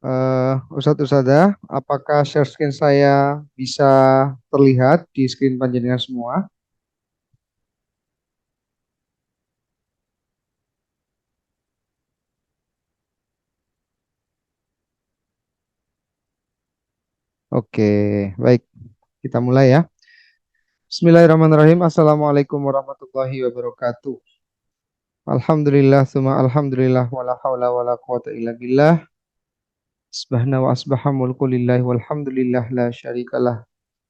Ustadz Ustadzah, apakah share screen saya bisa terlihat di screen panjenengan semua? Oke, baik. Kita mulai ya. Bismillahirrahmanirrahim. Assalamualaikum warahmatullahi wabarakatuh. Alhamdulillah, summa alhamdulillah, wala hawla wala quwata illa billah. Asbahna wa asbaha mulku lillahi walhamdulillah la syarikalah.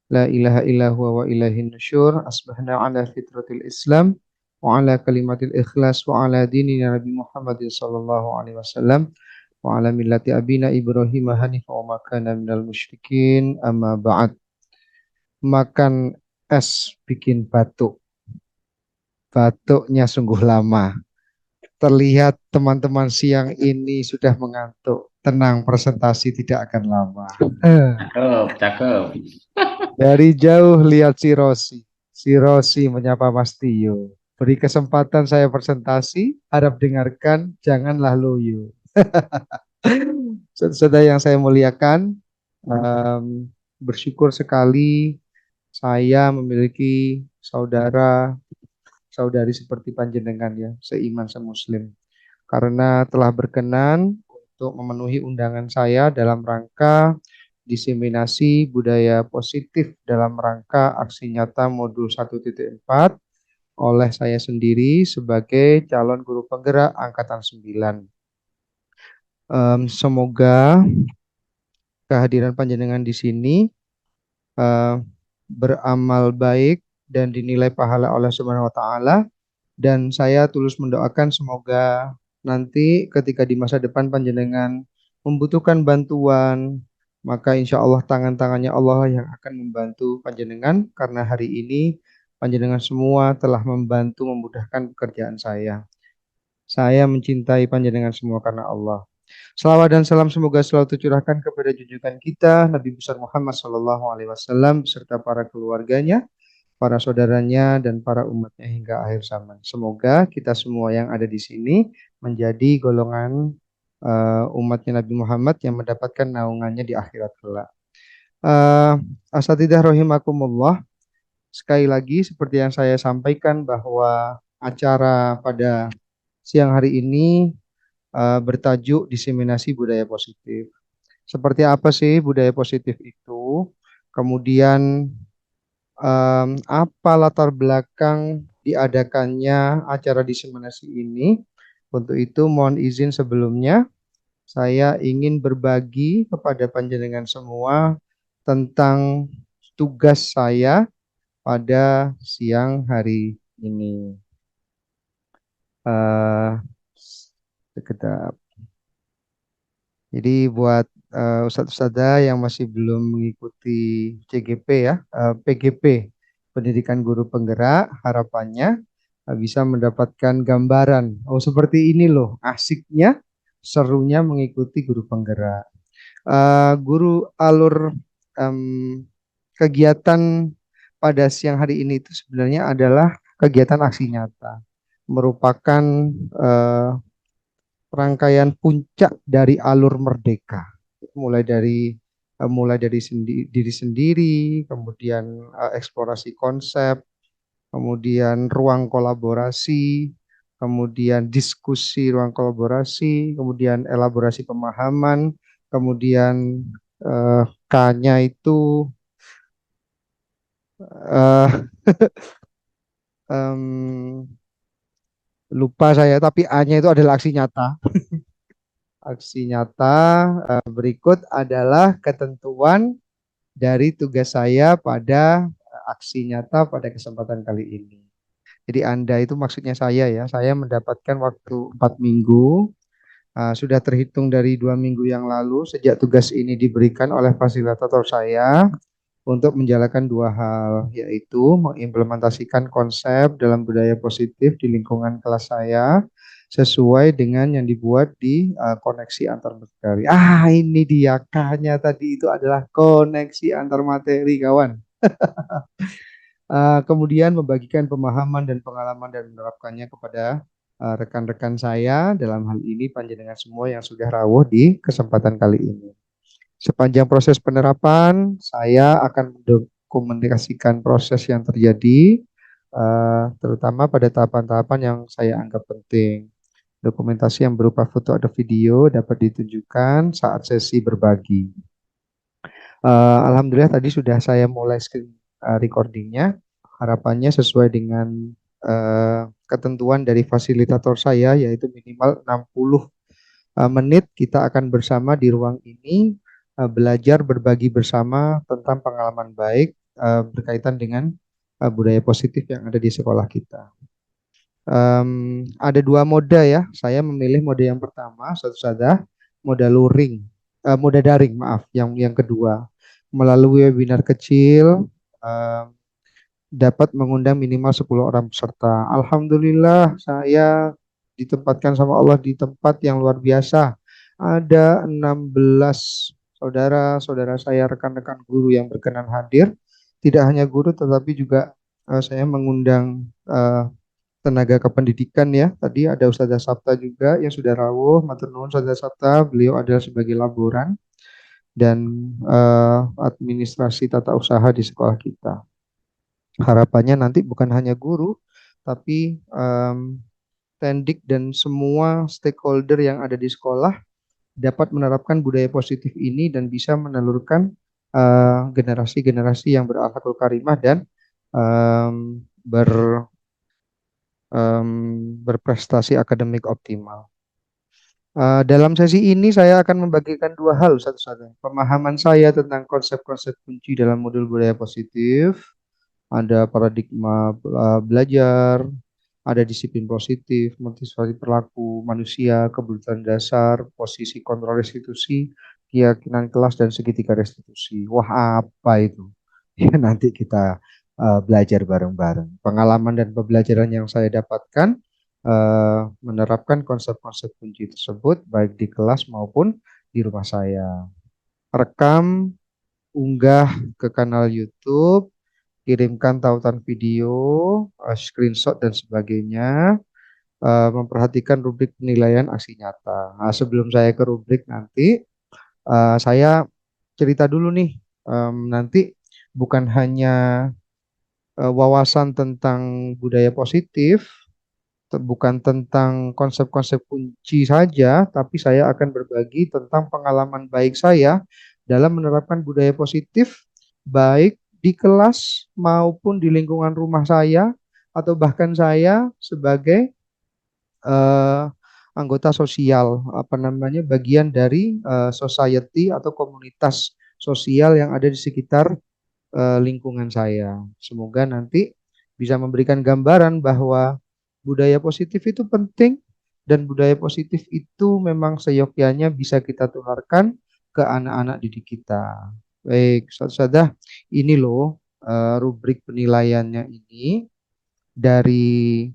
La ilaha illa huwa wa ilaihin nusyur. Asbahna ala fitratil Islam wa ala kalimatil ikhlas wa ala dini Nabi Muhammadin sallallahu alaihi wasallam wa ala millati abina Ibrahim hanifa wa ma kana minal musyrikin amma ba'd. Makan es bikin batuk. Batuknya sungguh lama. Terlihat teman-teman siang ini sudah mengantuk. Tenang, presentasi tidak akan lama. Cakep, cakep. Dari jauh lihat si Rosi. Si Rosi menyapa Mas Tio. Beri kesempatan saya presentasi, harap dengarkan, janganlah loyo. Saudara yang saya muliakan, bersyukur sekali saya memiliki saudara, saudari seperti panjenengan ya, seiman semuslim. Karena telah berkenan untuk memenuhi undangan saya dalam rangka diseminasi budaya positif dalam rangka aksi nyata modul 1.4 oleh saya sendiri sebagai calon guru penggerak angkatan 9. Semoga kehadiran panjenengan di sini eh, beramal baik dan dinilai pahala oleh Subhanahu wa taala, dan saya tulus mendoakan semoga nanti ketika di masa depan panjenengan membutuhkan bantuan, maka insya Allah tangan-tangannya Allah yang akan membantu panjenengan, karena hari ini panjenengan semua telah membantu memudahkan pekerjaan saya. Saya mencintai panjenengan semua karena Allah. Salawat dan salam semoga selalu tercurahkan kepada junjungan kita Nabi besar Muhammad Sallallahu Alaihi Wasallam beserta para keluarganya, para saudaranya, dan para umatnya hingga akhir zaman. Semoga kita semua yang ada di sini menjadi golongan umatnya Nabi Muhammad yang mendapatkan naungannya di akhirat kelak. Uh, Asatidah rahimakumullah, sekali lagi seperti yang saya sampaikan bahwa acara pada siang hari ini bertajuk diseminasi budaya positif. Seperti apa sih budaya positif itu? Kemudian apa latar belakang diadakannya acara diseminasi ini? Untuk itu mohon izin sebelumnya saya ingin berbagi kepada panjenengan semua tentang tugas saya pada siang hari ini. Eh sekedar. Jadi buat ustadz-ustadzah yang masih belum mengikuti CGP ya, PGP, Pendidikan Guru Penggerak, harapannya bisa mendapatkan gambaran. Oh seperti ini loh, asiknya, serunya mengikuti guru penggerak. Guru alur em, kegiatan pada siang hari ini itu sebenarnya adalah kegiatan aksi nyata, merupakan eh, rangkaian puncak dari alur merdeka, mulai dari diri sendiri, kemudian eksplorasi konsep, kemudian ruang kolaborasi, kemudian diskusi ruang kolaborasi, kemudian elaborasi pemahaman, kemudian K-nya itu eh, em, lupa saya, tapi A-nya itu adalah aksi nyata. Aksi nyata berikut adalah ketentuan dari tugas saya pada aksi nyata pada kesempatan kali ini. Jadi Anda itu maksudnya saya ya, saya mendapatkan waktu 4 minggu, sudah terhitung dari 2 minggu yang lalu sejak tugas ini diberikan oleh fasilitator saya untuk menjalankan dua hal, yaitu mengimplementasikan konsep dalam budaya positif di lingkungan kelas saya sesuai dengan yang dibuat di koneksi antar materi. Ini dia K-nya tadi itu adalah koneksi antar materi, kawan. Kemudian membagikan pemahaman dan pengalaman dan menerapkannya kepada rekan-rekan saya, dalam hal ini panjenengan semua yang sudah rawuh di kesempatan kali ini. Sepanjang proses penerapan, saya akan mendokumentasikan proses yang terjadi, terutama pada tahapan-tahapan yang saya anggap penting. Dokumentasi yang berupa foto atau video dapat ditunjukkan saat sesi berbagi. Alhamdulillah tadi sudah saya mulai screen recordingnya. Harapannya sesuai dengan ketentuan dari fasilitator saya, yaitu minimal 60 menit kita akan bersama di ruang ini, belajar berbagi bersama tentang pengalaman baik berkaitan dengan budaya positif yang ada di sekolah kita. Ada dua mode ya. Saya memilih mode yang pertama, satu saja, mode luring, mode daring, maaf. Yang kedua, melalui webinar kecil, em, dapat mengundang minimal 10 orang peserta. Alhamdulillah, saya ditempatkan sama Allah di tempat yang luar biasa. Ada 16 saudara-saudara saya, rekan-rekan guru yang berkenan hadir. Tidak hanya guru, tetapi juga saya mengundang tenaga kependidikan ya. Tadi ada Ustazah Sabta juga yang sudah rawuh. Matur nuwun Ustazah Sabta, beliau adalah sebagai laboran dan administrasi tata usaha di sekolah kita. Harapannya nanti bukan hanya guru, tapi Tendik dan semua stakeholder yang ada di sekolah dapat menerapkan budaya positif ini dan bisa menelurkan generasi-generasi yang berakhlakul karimah dan um, ber berprestasi akademik optimal. Dalam sesi ini saya akan membagikan dua hal satu-satunya. Pemahaman saya tentang konsep-konsep kunci dalam modul budaya positif, ada paradigma belajar, ada disiplin positif, motivasi perilaku manusia, kebutuhan dasar, posisi kontrol restitusi, keyakinan kelas, dan segitiga restitusi. Wah, apa itu? Ya, nanti kita belajar bareng-bareng. Pengalaman dan pembelajaran yang saya dapatkan menerapkan konsep-konsep kunci tersebut baik di kelas maupun di rumah saya. Rekam, unggah ke kanal YouTube, kirimkan tautan video, screenshot dan sebagainya, memperhatikan rubrik penilaian aksi nyata. Nah, sebelum saya ke rubrik nanti, saya cerita dulu nih, nanti bukan hanya wawasan tentang budaya positif, bukan tentang konsep-konsep kunci saja, tapi saya akan berbagi tentang pengalaman baik saya dalam menerapkan budaya positif, baik di kelas maupun di lingkungan rumah saya, atau bahkan saya sebagai eh, anggota sosial, apa namanya, bagian dari society atau komunitas sosial yang ada di sekitar lingkungan saya. Semoga nanti bisa memberikan gambaran bahwa budaya positif itu penting dan budaya positif itu memang seyogyanya bisa kita tularkan ke anak-anak didik kita. Baik, saudara, ini loh rubrik penilaiannya ini dari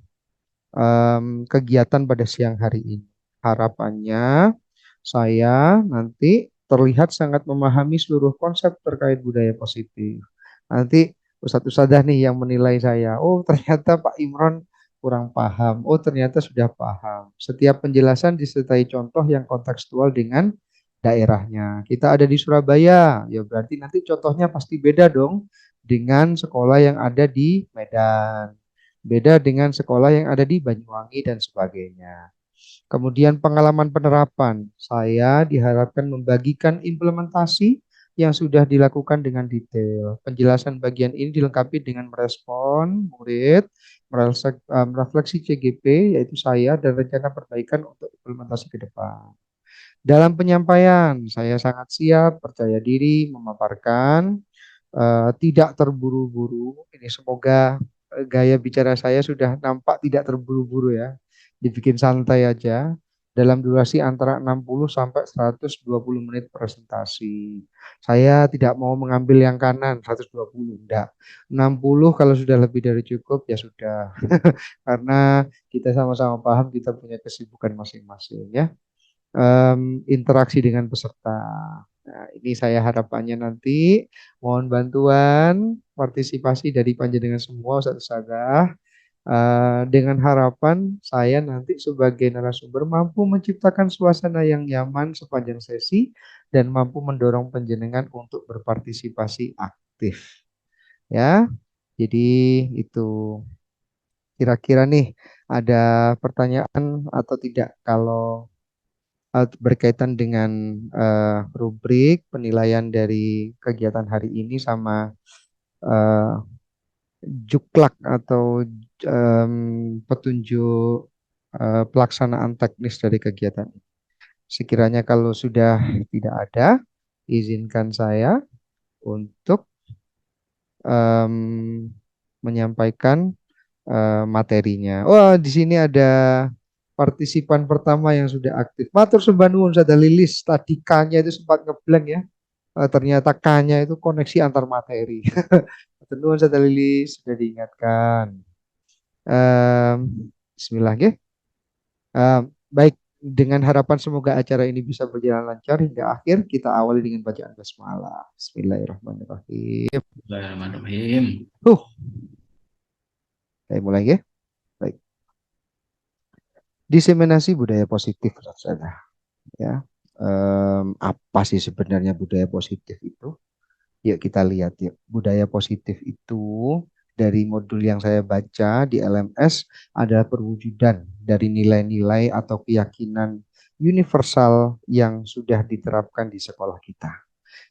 kegiatan pada siang hari ini. Harapannya saya nanti terlihat sangat memahami seluruh konsep terkait budaya positif. Nanti Ustadz Ustadzah nih yang menilai saya. Oh, ternyata Pak Imron kurang paham. Oh, ternyata sudah paham. Setiap penjelasan disertai contoh yang kontekstual dengan daerahnya. Kita ada di Surabaya, ya berarti nanti contohnya pasti beda dong dengan sekolah yang ada di Medan. Beda dengan sekolah yang ada di Banyuwangi dan sebagainya. Kemudian pengalaman penerapan, saya diharapkan membagikan implementasi yang sudah dilakukan dengan detail. Penjelasan bagian ini dilengkapi dengan merespon murid, merefleksi CGP, yaitu saya, dan rencana perbaikan untuk implementasi ke depan. Dalam penyampaian, saya sangat siap, percaya diri, memaparkan, tidak terburu-buru. Ini semoga gaya bicara saya sudah nampak tidak terburu-buru ya. Dibikin santai aja. Dalam durasi antara 60 sampai 120 menit presentasi. Saya tidak mau mengambil yang kanan 120, enggak. 60 kalau sudah lebih dari cukup ya sudah. Karena kita sama-sama paham kita punya kesibukan masing-masing ya. Interaksi dengan peserta. Nah, ini saya harapannya nanti mohon bantuan partisipasi dari panjenengan semua Ustaz Ustazah. Dengan harapan saya nanti sebagai narasumber mampu menciptakan suasana yang nyaman sepanjang sesi dan mampu mendorong penjenengan untuk berpartisipasi aktif. Ya, jadi itu kira-kira nih ada pertanyaan atau tidak kalau berkaitan dengan rubrik penilaian dari kegiatan hari ini sama eh, juklak atau petunjuk pelaksanaan teknis dari kegiatan. Sekiranya kalau sudah tidak ada, izinkan saya untuk em, menyampaikan materinya. Wah, di sini ada partisipan pertama yang sudah aktif. Matur sembah nuwun Sada Lilis. Tadi K-nya itu sempat ngeblank ya. Ternyata K-nya itu koneksi antar materi. Matur nuwun Sada Lilis sudah diingatkan. Em, Bismillah, nggih. Baik, dengan harapan semoga acara ini bisa berjalan lancar hingga akhir, kita awali dengan bacaan basmalah. Bismillahirrahmanirrahim. Bismillahirrahmanirrahim. Saya mulai ya. Baik. Diseminasi budaya positif, saudara. Ya, apa sih sebenarnya budaya positif itu? Yuk kita lihat yuk. Budaya positif itu dari modul yang saya baca di LMS adalah perwujudan dari nilai-nilai atau keyakinan universal yang sudah diterapkan di sekolah kita.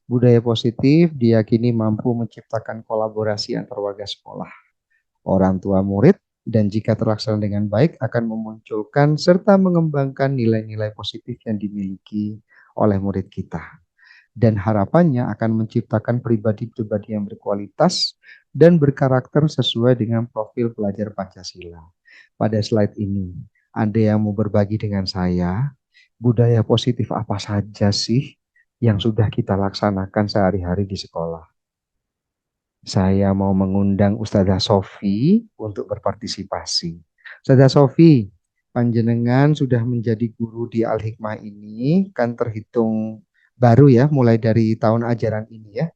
Budaya positif diyakini mampu menciptakan kolaborasi antar warga sekolah, orang tua murid, dan jika terlaksana dengan baik akan memunculkan serta mengembangkan nilai-nilai positif yang dimiliki oleh murid kita. Dan harapannya akan menciptakan pribadi-pribadi yang berkualitas dan berkarakter sesuai dengan profil pelajar Pancasila. Pada slide ini, ada yang mau berbagi dengan saya, budaya positif apa saja sih yang sudah kita laksanakan sehari-hari di sekolah? Saya mau mengundang Ustazah Sofi untuk berpartisipasi. Ustazah Sofi, panjenengan sudah menjadi guru di Al-Hikmah ini, kan terhitung baru ya, mulai dari tahun ajaran ini ya.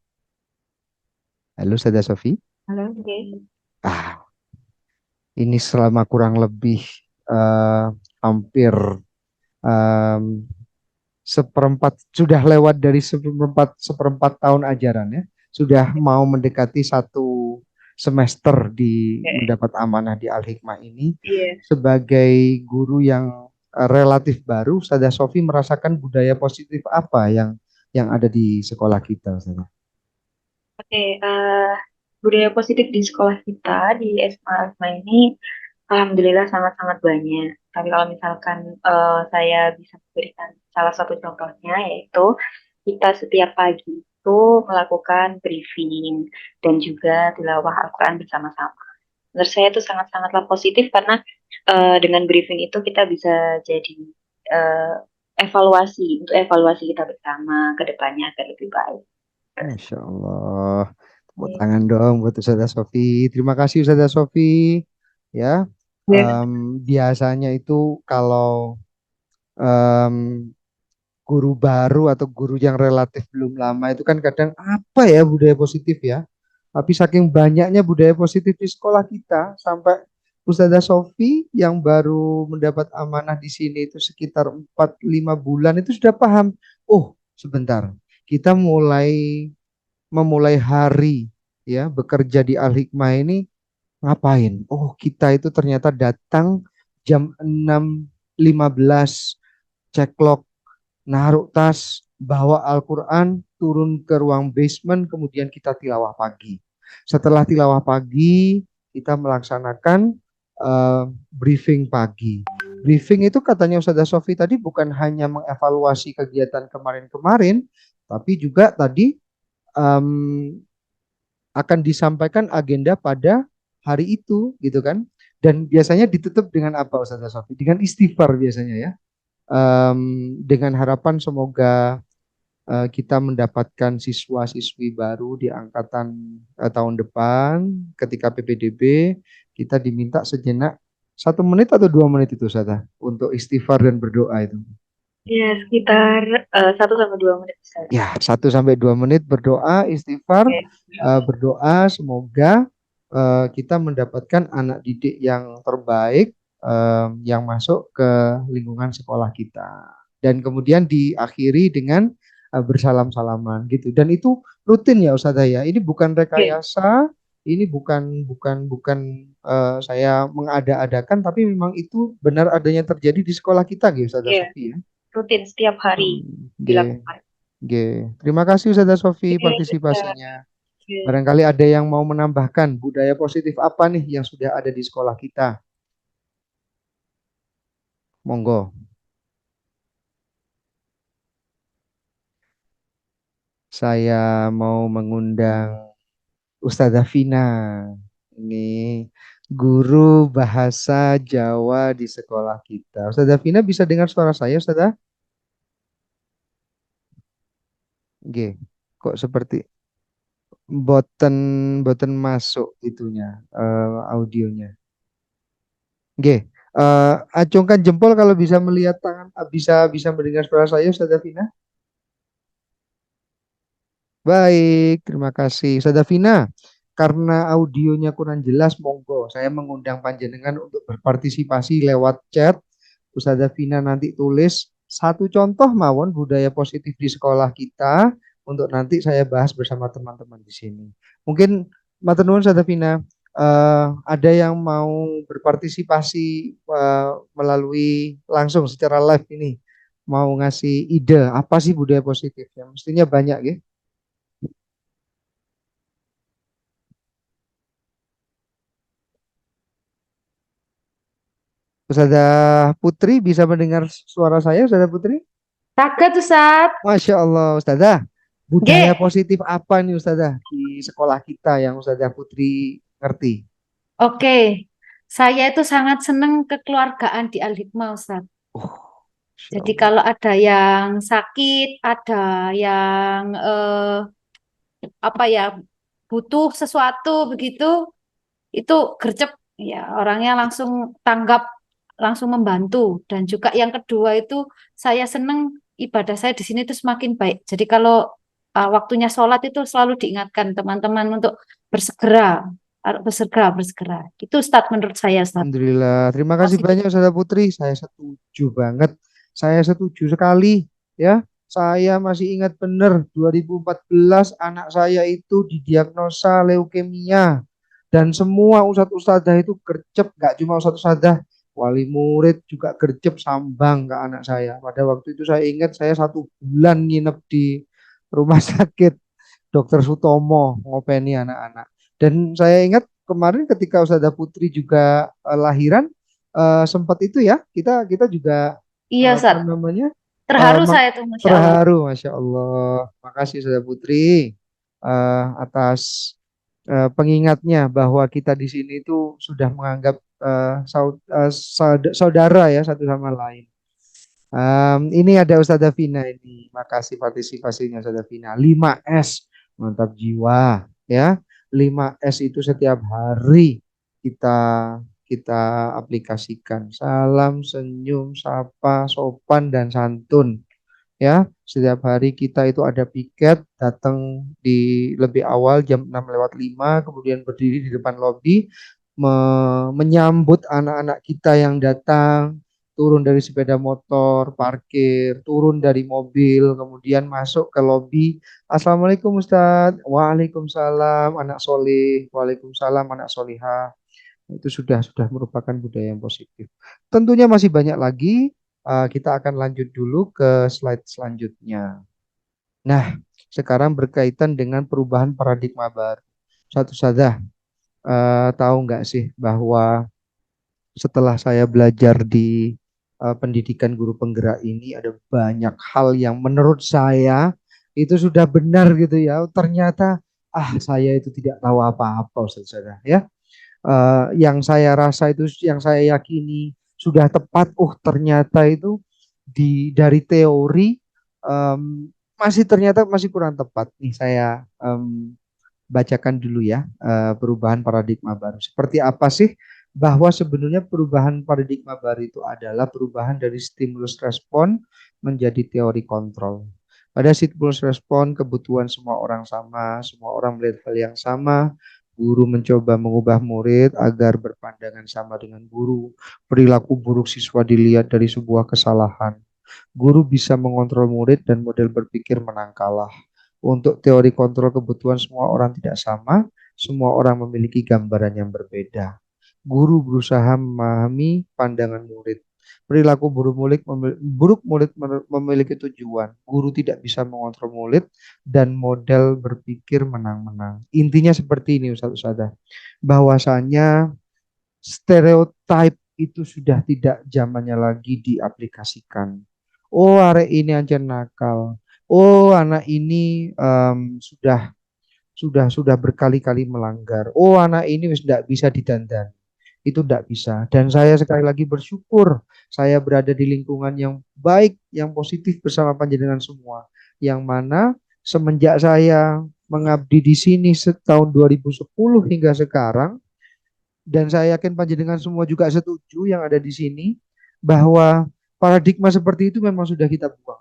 Halo Ustazah Sofi. Halo, oke. Ini selama kurang lebih eh, hampir em, seperempat, sudah lewat dari seperempat tahun ajaran ya. Sudah mau mendekati satu semester di mendapat amanah di Al-Hikmah ini. Iya. Sebagai guru yang relatif baru, Ustazah Sofi merasakan budaya positif apa yang ada di sekolah kita, Ustazah? Oke, budaya positif di sekolah kita di SMA Asma ini alhamdulillah sangat-sangat banyak. Tapi kalau misalkan saya bisa memberikan salah satu contohnya yaitu kita setiap pagi itu melakukan briefing dan juga tilawah Al-Quran bersama-sama. Menurut saya itu sangat-sangatlah positif karena dengan briefing itu kita bisa jadi eh, evaluasi kita bersama ke depannya agar lebih baik. Masya Allah. Tepuk tangan dong buat Ustazah Sofi. Terima kasih Ustazah Sofi. Ya, Ya. biasanya itu kalau em, guru baru atau guru yang relatif belum lama itu kan kadang apa ya budaya positif ya. Tapi saking banyaknya budaya positif di sekolah kita sampai Ustazah Sofi yang baru mendapat amanah di sini itu sekitar 4-5 bulan itu sudah paham. Oh, sebentar. Kita memulai hari ya bekerja di Al Hikmah ini ngapain? Oh, kita itu ternyata datang jam 6.15, cek clock, naruh tas, bawa Al-Quran, turun ke ruang basement, kemudian kita tilawah pagi. Setelah tilawah pagi, kita melaksanakan briefing pagi. Briefing itu katanya Ustazah Sofi tadi bukan hanya mengevaluasi kegiatan kemarin-kemarin, tapi juga tadi em, akan disampaikan agenda pada hari itu, gitu kan? Dan biasanya ditutup dengan apa, Ustazah Sofi? Dengan istighfar biasanya ya. Dengan harapan semoga kita mendapatkan siswa-siswi baru di angkatan tahun depan ketika PPDB kita diminta sejenak 1 menit atau 2 menit itu Ustazah untuk istighfar dan berdoa itu. Ya, sekitar 1 sampai 2 menit. Ya, 1 sampai 2 menit berdoa, istighfar, Oke. berdoa semoga kita mendapatkan anak didik yang terbaik yang masuk ke lingkungan sekolah kita. Dan kemudian diakhiri dengan bersalam-salaman gitu. Dan itu rutin ya Ustazah ya. Ini bukan Oke, rekayasa, ini bukan saya mengada-adakan, tapi memang itu benar adanya terjadi di sekolah kita gitu Ustazah iya, Sofi ya. rutin setiap hari Oke, dilakukan. oke. Terima kasih Ustazah Sofi Oke, juga. partisipasinya. Oke. Barangkali ada yang mau menambahkan budaya positif apa nih yang sudah ada di sekolah kita? Monggo. Saya mau mengundang Ustazah Vina. Ini guru bahasa Jawa di sekolah kita. Ustazah Vina bisa dengar suara saya, Ustazah? Oke. Kok seperti boten boten masuk itunya audionya. Oke. Acungkan jempol kalau bisa melihat tangan, bisa mendengar suara saya, Ustazah Vina. Baik, terima kasih. Ustazah Vina, karena audionya kurang jelas, monggo saya mengundang panjenengan untuk berpartisipasi lewat chat. Ustazah Vina nanti tulis satu contoh mawon budaya positif di sekolah kita untuk nanti saya bahas bersama teman-teman di sini. Mungkin matur nuwun Ustazah Vina, ada yang mau berpartisipasi melalui langsung secara live ini, mau ngasih ide apa sih budaya positif? Ya, mestinya banyak ya. Ustazah Putri bisa mendengar suara saya, Ustazah Putri? Saged Ustaz. Masya Allah, Ustazah. Budaya Nggih. positif apa nih Ustazah di sekolah kita yang Ustazah Putri ngerti? Oke. Saya itu sangat senang kekeluargaan di Al-Hikmah Ustaz. Oh, Masya Jadi Allah. kalau ada yang sakit, ada yang apa ya butuh sesuatu begitu, itu gercep ya orangnya langsung tanggap, langsung membantu. Dan juga yang kedua itu saya senang ibadah saya di sini itu semakin baik. Jadi kalau waktunya sholat itu selalu diingatkan teman-teman untuk bersegera, bersegera, bersegera. Itu Ustaz menurut saya Ustaz. Alhamdulillah. Terima kasih Positif. banyak Ustazah Putri. Saya setuju banget. Saya setuju sekali. Ya, saya masih ingat benar 2014 anak saya itu didiagnosa leukemia. Dan semua ustadz-ustadzah itu gercep, nggak cuma ustadz-ustadzah, wali murid juga gercep sambang ke anak saya. Pada waktu itu saya ingat saya 1 bulan nginep di rumah sakit Dokter Sutomo ngopeni anak-anak. Dan saya ingat kemarin ketika Ustazah Putri juga lahiran, sempat itu ya kita kita juga Iya apa Ustaz. namanya Terharu meng- saya tuh Masya Allah. terharu, Masya Allah. Makasih Ustazah Putri atas pengingatnya bahwa kita di sini itu sudah menganggap saudara ya satu sama lain. Ini ada Ustazah Vina ini. Makasih partisipasinya Ustazah Vina. 5S, mantap jiwa ya. 5S itu setiap hari kita kita aplikasikan. Salam, senyum, sapa, sopan dan santun ya. Setiap hari kita itu ada piket, datang di lebih awal jam 6:05, kemudian berdiri di depan lobi menyambut anak-anak kita yang datang, turun dari sepeda motor, parkir, turun dari mobil, kemudian masuk ke lobi. Assalamualaikum Ustadz. Waalaikumsalam anak soleh. Waalaikumsalam anak solihah. Itu sudah merupakan budaya yang positif. Tentunya masih banyak lagi. Kita akan lanjut dulu ke slide selanjutnya. Nah, sekarang berkaitan dengan perubahan paradigma baru. Satu saja, tahu nggak sih bahwa setelah saya belajar di pendidikan guru penggerak ini ada banyak hal yang menurut saya itu sudah benar gitu ya. Ternyata saya itu tidak tahu apa-apa Ustaz saya ya. Yang saya rasa itu yang saya yakini sudah tepat. Ternyata itu dari teori masih ternyata masih kurang tepat. Nih saya bacakan dulu ya perubahan paradigma baru. Seperti apa sih bahwa sebenarnya perubahan paradigma baru itu adalah perubahan dari stimulus respon menjadi teori kontrol. Pada stimulus respon kebutuhan semua orang sama, semua orang melihat hal yang sama, Guru mencoba mengubah murid agar berpandangan sama dengan guru. Perilaku buruk siswa dilihat dari sebuah kesalahan. Guru bisa mengontrol murid dan model berpikir menang kalah. Untuk teori kontrol kebutuhan semua orang tidak sama, semua orang memiliki gambaran yang berbeda. Guru berusaha memahami pandangan murid. Perilaku buruk murid memiliki tujuan. Guru tidak bisa mengontrol murid dan model berpikir menang-menang. Intinya seperti ini Ustaz-Ustazah. Bahwasanya stereotip itu sudah tidak zamannya lagi diaplikasikan. Oh, arek ini aja nakal. Oh, anak ini sudah berkali-kali melanggar. Oh, anak ini wis tidak bisa didandan. Itu tidak bisa. Dan saya sekali lagi bersyukur saya berada di lingkungan yang baik, yang positif bersama panjenengan semua. Yang mana semenjak saya mengabdi di sini setahun 2010 hingga sekarang, dan saya yakin panjenengan semua juga setuju yang ada di sini, bahwa paradigma seperti itu memang sudah kita buang.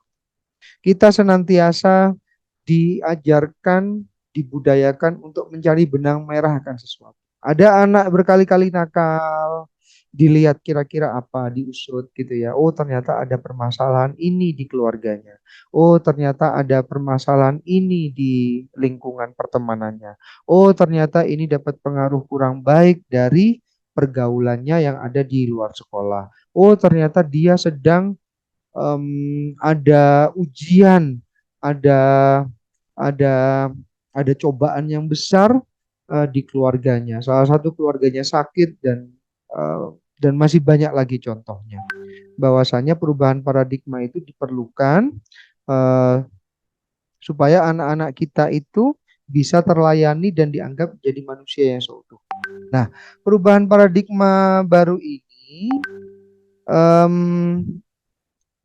Kita senantiasa diajarkan, dibudayakan untuk mencari benang merah akan sesuatu. Ada anak berkali-kali nakal, dilihat kira-kira apa, diusut gitu ya. Oh, ternyata ada permasalahan ini di keluarganya. Oh, ternyata ada permasalahan ini di lingkungan pertemanannya. Oh, ternyata ini dapat pengaruh kurang baik dari pergaulannya yang ada di luar sekolah. Oh, ternyata dia sedang ada ujian, ada ada ada cobaan yang besar di keluarganya. Salah satu keluarganya sakit eh, dan masih banyak lagi contohnya. Bahwasanya perubahan paradigma itu diperlukan eh, supaya anak-anak kita itu bisa terlayani dan dianggap jadi manusia yang seutuh. Nah, perubahan paradigma baru ini em,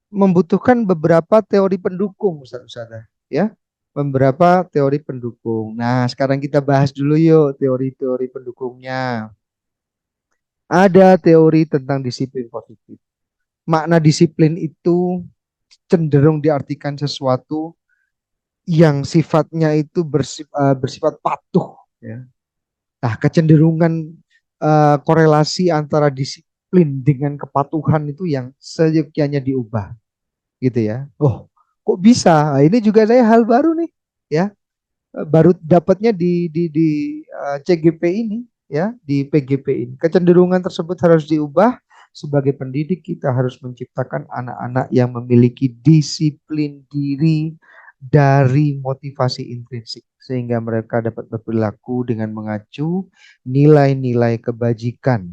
membutuhkan beberapa teori pendukung, Ustaz-Ustazah, ya. Beberapa teori pendukung. Nah, sekarang kita bahas dulu yuk teori-teori pendukungnya. Ada teori tentang disiplin positif. Makna disiplin itu cenderung diartikan sesuatu yang sifatnya itu bersifat patuh, ya. Nah, kecenderungan korelasi antara disiplin dengan kepatuhan itu yang seyogyanya diubah gitu ya. Oh, kok bisa? Nah, ini juga saya hal baru nih, ya. Baru dapatnya di CGP ini, ya, di PGP ini. Kecenderungan tersebut harus diubah. Sebagai pendidik kita harus menciptakan anak-anak yang memiliki disiplin diri dari motivasi intrinsik sehingga mereka dapat berperilaku dengan mengacu nilai-nilai kebajikan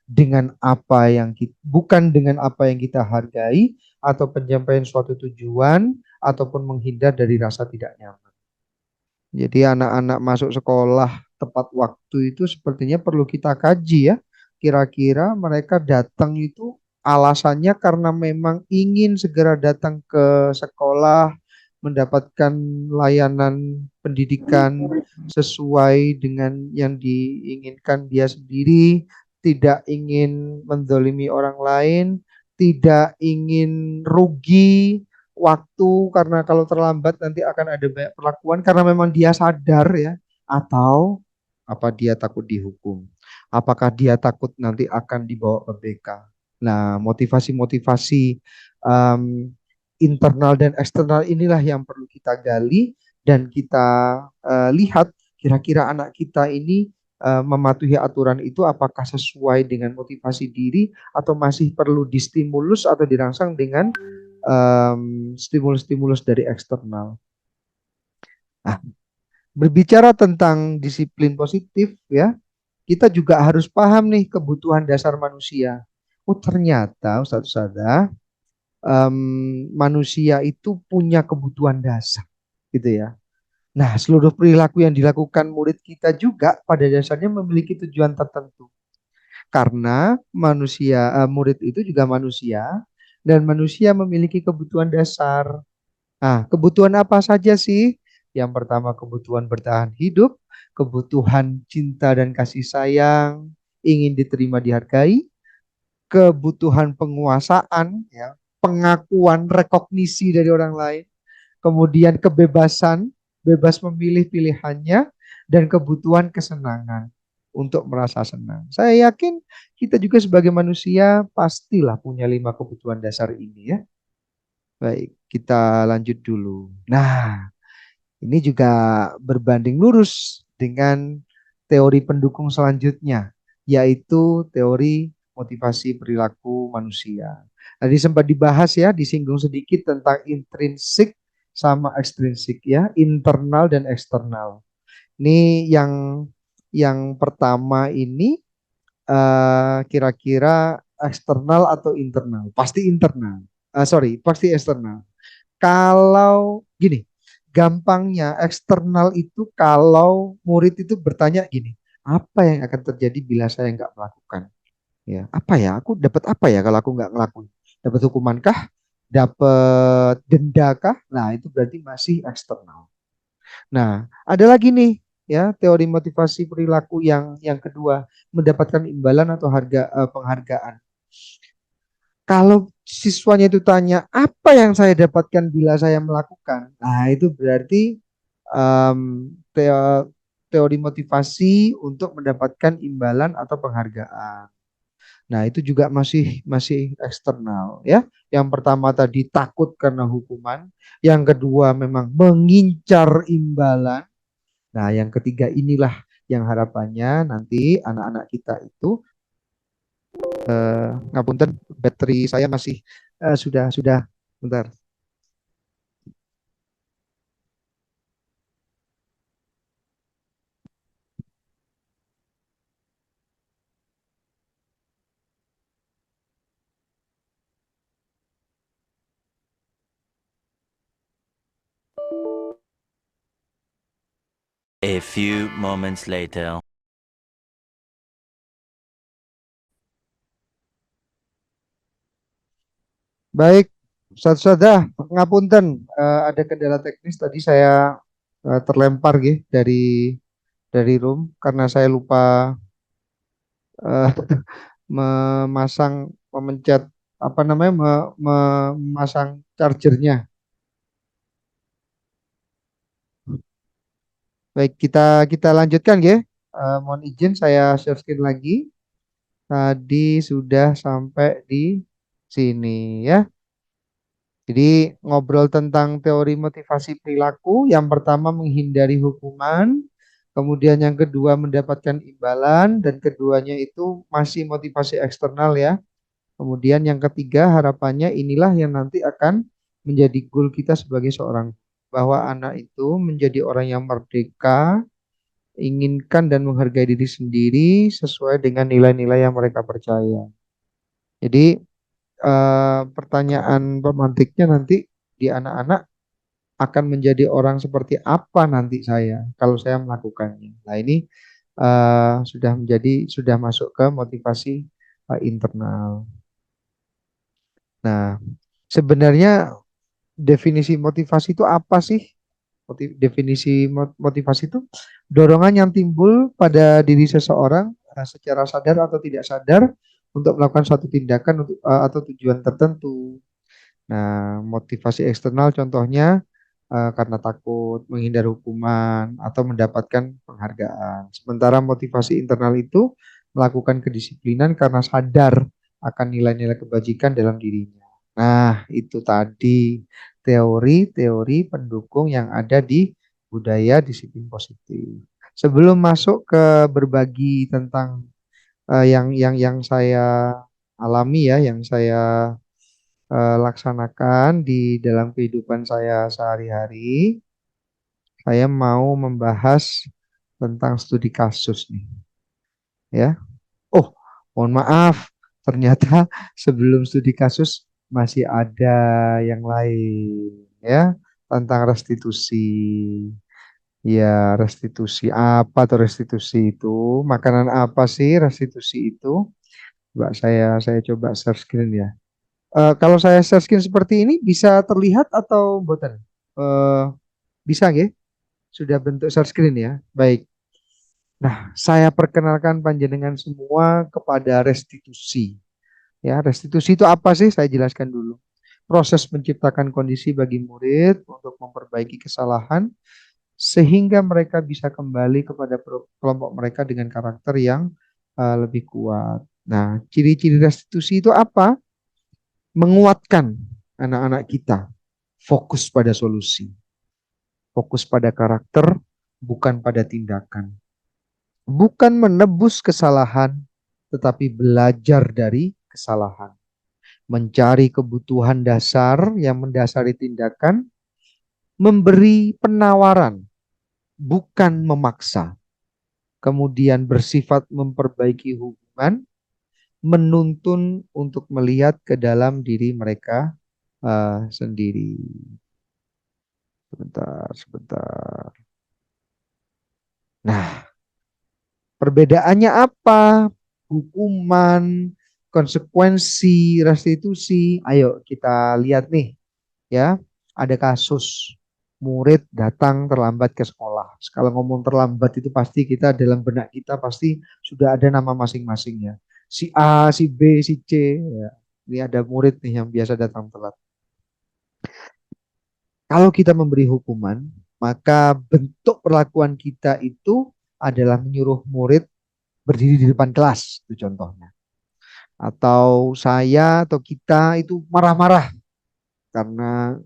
dengan apa yang kita, bukan dengan apa yang kita hargai atau pencapaian suatu tujuan ataupun menghindar dari rasa tidak nyaman. Jadi anak-anak masuk sekolah tepat waktu itu sepertinya perlu kita kaji ya. Kira-kira mereka datang itu alasannya karena memang ingin segera datang ke sekolah, mendapatkan layanan pendidikan sesuai dengan yang diinginkan dia sendiri, tidak ingin mendolimi orang lain, tidak ingin rugi waktu karena kalau terlambat nanti akan ada banyak perlakuan karena memang dia sadar ya, atau apa dia takut dihukum, apakah dia takut nanti akan dibawa ke BK. Nah, motivasi-motivasi um, internal dan eksternal inilah yang perlu kita gali dan kita lihat kira-kira anak kita ini mematuhi aturan itu apakah sesuai dengan motivasi diri atau masih perlu distimulus atau dirangsang dengan stimulus-stimulus dari eksternal. Nah, berbicara tentang disiplin positif ya, kita juga harus paham nih kebutuhan dasar manusia. Oh, ternyata Ustaz-Ustazah, manusia itu punya kebutuhan dasar gitu ya. Nah, seluruh perilaku yang dilakukan murid kita juga pada dasarnya memiliki tujuan tertentu. Karena manusia, murid itu juga manusia dan manusia memiliki kebutuhan dasar. Nah, kebutuhan apa saja sih? Yang pertama kebutuhan bertahan hidup, kebutuhan cinta dan kasih sayang, ingin diterima dihargai, kebutuhan penguasaan, ya, pengakuan, rekognisi dari orang lain, kemudian kebebasan, bebas memilih pilihannya, dan kebutuhan kesenangan untuk merasa senang. Saya yakin kita juga sebagai manusia pastilah punya 5 kebutuhan dasar ini ya. Baik, kita lanjut dulu. Nah, ini juga berbanding lurus dengan teori pendukung selanjutnya, yaitu teori motivasi perilaku manusia. Tadi sempat dibahas ya, disinggung sedikit tentang intrinsik sama ekstrinsik ya, internal dan eksternal. Ini yang pertama ini kira-kira eksternal atau internal? Pasti internal. Sorry, pasti eksternal. Kalau gini, gampangnya eksternal itu kalau murid itu bertanya gini, apa yang akan terjadi bila saya nggak melakukan? Ya, apa ya? Aku dapat apa ya kalau aku nggak ngelakuin? Dapat hukuman kah? Dapat denda kah? Nah, itu berarti masih eksternal. Nah, ada lagi nih ya teori motivasi perilaku yang kedua, mendapatkan imbalan atau penghargaan. Kalau siswanya itu tanya apa yang saya dapatkan bila saya melakukan, nah itu berarti teori motivasi untuk mendapatkan imbalan atau penghargaan. Nah itu juga masih masih eksternal ya. Yang pertama tadi takut karena hukuman, yang kedua memang mengincar imbalan. Nah yang ketiga inilah yang harapannya nanti anak-anak kita itu ngapunten bateri saya masih sudah bentar. A few moments later. Baik, Ustaz ngapunten ada kendala teknis tadi saya terlempar gitu dari room karena saya lupa eh, memencet apa namanya memasang chargernya. Baik, kita lanjutkan ya. Mohon izin saya share screen lagi. Tadi sudah sampai di sini ya. Jadi ngobrol tentang teori motivasi perilaku, yang pertama menghindari hukuman, kemudian yang kedua mendapatkan imbalan, dan keduanya itu masih motivasi eksternal ya. Kemudian yang ketiga harapannya inilah yang nanti akan menjadi goal kita sebagai seorang, bahwa anak itu menjadi orang yang merdeka, inginkan dan menghargai diri sendiri sesuai dengan nilai-nilai yang mereka percaya. Jadi pertanyaan pemantiknya nanti di anak-anak akan menjadi orang seperti apa nanti saya kalau saya melakukannya. Nah ini sudah masuk ke motivasi internal. Nah sebenarnya definisi motivasi itu apa sih? Definisi motivasi itu dorongan yang timbul pada diri seseorang secara sadar atau tidak sadar untuk melakukan suatu tindakan atau tujuan tertentu. Nah, motivasi eksternal contohnya karena takut, menghindar hukuman, atau mendapatkan penghargaan. Sementara motivasi internal itu melakukan kedisiplinan karena sadar akan nilai-nilai kebajikan dalam dirinya. Nah, itu tadi teori-teori pendukung yang ada di budaya disiplin positif. Sebelum masuk ke berbagi tentang yang saya alami ya, yang saya laksanakan di dalam kehidupan saya sehari-hari, saya mau membahas tentang studi kasus nih, ya. Oh, mohon maaf, ternyata sebelum studi kasus masih ada yang lain, ya, tentang restitusi. Ya, restitusi apa tuh restitusi itu? Makanan apa sih restitusi itu? Coba saya coba share screen ya. Kalau saya share screen seperti ini bisa terlihat atau boten? Eh, bisa nggih? Sudah bentuk share screen ya. Baik. Nah, saya perkenalkan panjenengan semua kepada restitusi. Ya, restitusi itu apa sih? Saya jelaskan dulu. Proses menciptakan kondisi bagi murid untuk memperbaiki kesalahan sehingga mereka bisa kembali kepada kelompok mereka dengan karakter yang lebih kuat. Nah, ciri-ciri restitusi itu apa? Menguatkan anak-anak kita, fokus pada solusi, fokus pada karakter, bukan pada tindakan. Bukan menebus kesalahan, tetapi belajar dari kesalahan. Mencari kebutuhan dasar yang mendasari tindakan, memberi penawaran, bukan memaksa. Kemudian bersifat memperbaiki hubungan, menuntun untuk melihat ke dalam diri mereka sendiri. Sebentar, sebentar. Nah, perbedaannya apa? Hukuman, konsekuensi, restitusi. Ayo kita lihat nih, ya. Ada kasus murid datang terlambat ke sekolah. Kalau ngomong terlambat itu pasti kita dalam benak kita pasti sudah ada nama masing-masingnya. Si A, si B, si C. Ya. Ini ada murid nih yang biasa datang telat. Kalau kita memberi hukuman, maka bentuk perlakuan kita itu adalah menyuruh murid berdiri di depan kelas, itu contohnya. Atau saya atau kita itu marah-marah karena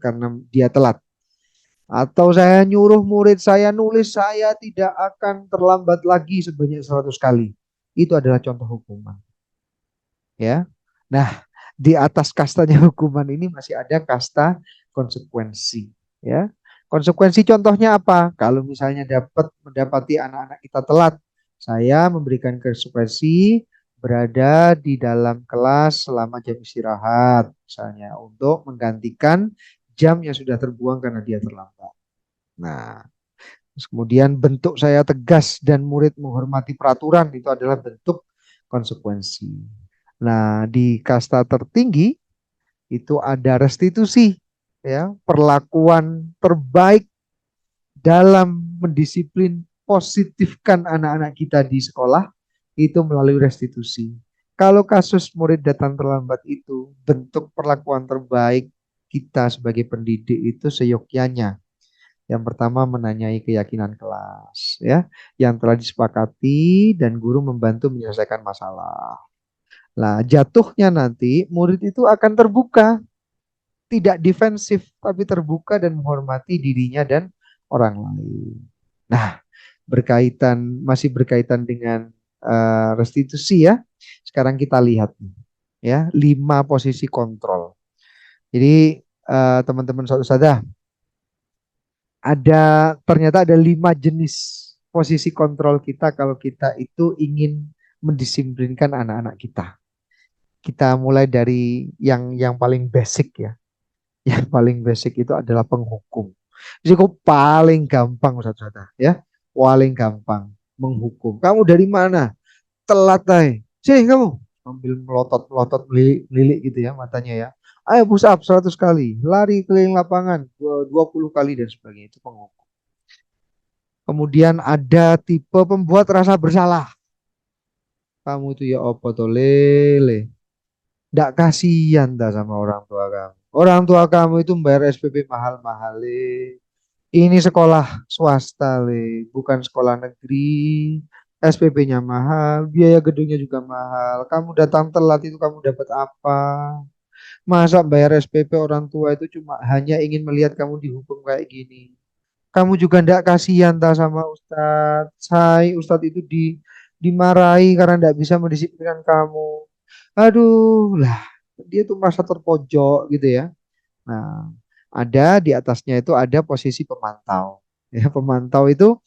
dia telat. Atau saya nyuruh murid saya nulis, saya tidak akan terlambat lagi sebanyak 100 kali. Itu adalah contoh hukuman. Ya. Nah, di atas kastanya hukuman ini masih ada kasta konsekuensi. Ya. Konsekuensi contohnya apa? Kalau misalnya mendapati anak-anak kita telat, saya memberikan konsekuensi berada di dalam kelas selama jam istirahat, misalnya untuk menggantikan jam yang sudah terbuang karena dia terlambat. Nah, kemudian bentuk saya tegas dan murid menghormati peraturan itu adalah bentuk konsekuensi. Nah, di kasta tertinggi itu ada restitusi, ya, perlakuan terbaik dalam mendisiplin positifkan anak-anak kita di sekolah itu melalui restitusi. Kalau kasus murid datang terlambat itu bentuk perlakuan terbaik kita sebagai pendidik itu seyogyanya. Yang pertama menanyai keyakinan kelas, ya, yang telah disepakati dan guru membantu menyelesaikan masalah. Nah, jatuhnya nanti murid itu akan terbuka, tidak defensif, tapi terbuka dan menghormati dirinya dan orang lain. Nah, masih berkaitan dengan restitusi ya. Sekarang kita lihat nih, ya, 5 posisi kontrol. Jadi teman-teman saudara, ternyata ada 5 jenis posisi kontrol kita kalau kita itu ingin mendisiplinkan anak-anak kita. Kita mulai dari yang paling basic ya. Yang paling basic itu adalah penghukum. Risiko paling gampang saudara ya. Paling gampang menghukum. Kamu dari mana? Telat ay. Sini kamu. Ambil melotot-melotot melilik gitu ya matanya ya. Ayo push up 100 kali. Lari keliling lapangan 20 kali dan sebagainya. Itu penghukum. Kemudian ada tipe pembuat rasa bersalah. Kamu itu ya opo to lele. Nggak kasihan dah sama orang tua kamu. Orang tua kamu itu bayar SPP mahal-mahal. Ini sekolah swasta, bukan sekolah negeri. SPP-nya mahal, biaya gedungnya juga mahal. Kamu datang telat itu kamu dapat apa? Masa bayar SPP orang tua itu cuma hanya ingin melihat kamu dihukum kayak gini. Kamu juga ndak kasihan tak sama Ustadz. Ustadz itu dimarahi karena ndak bisa mendisiplinkan kamu. Aduh lah, dia tuh merasa terpojok gitu ya. Nah, ada di atasnya itu ada posisi pemantau. Ya, pemantau itu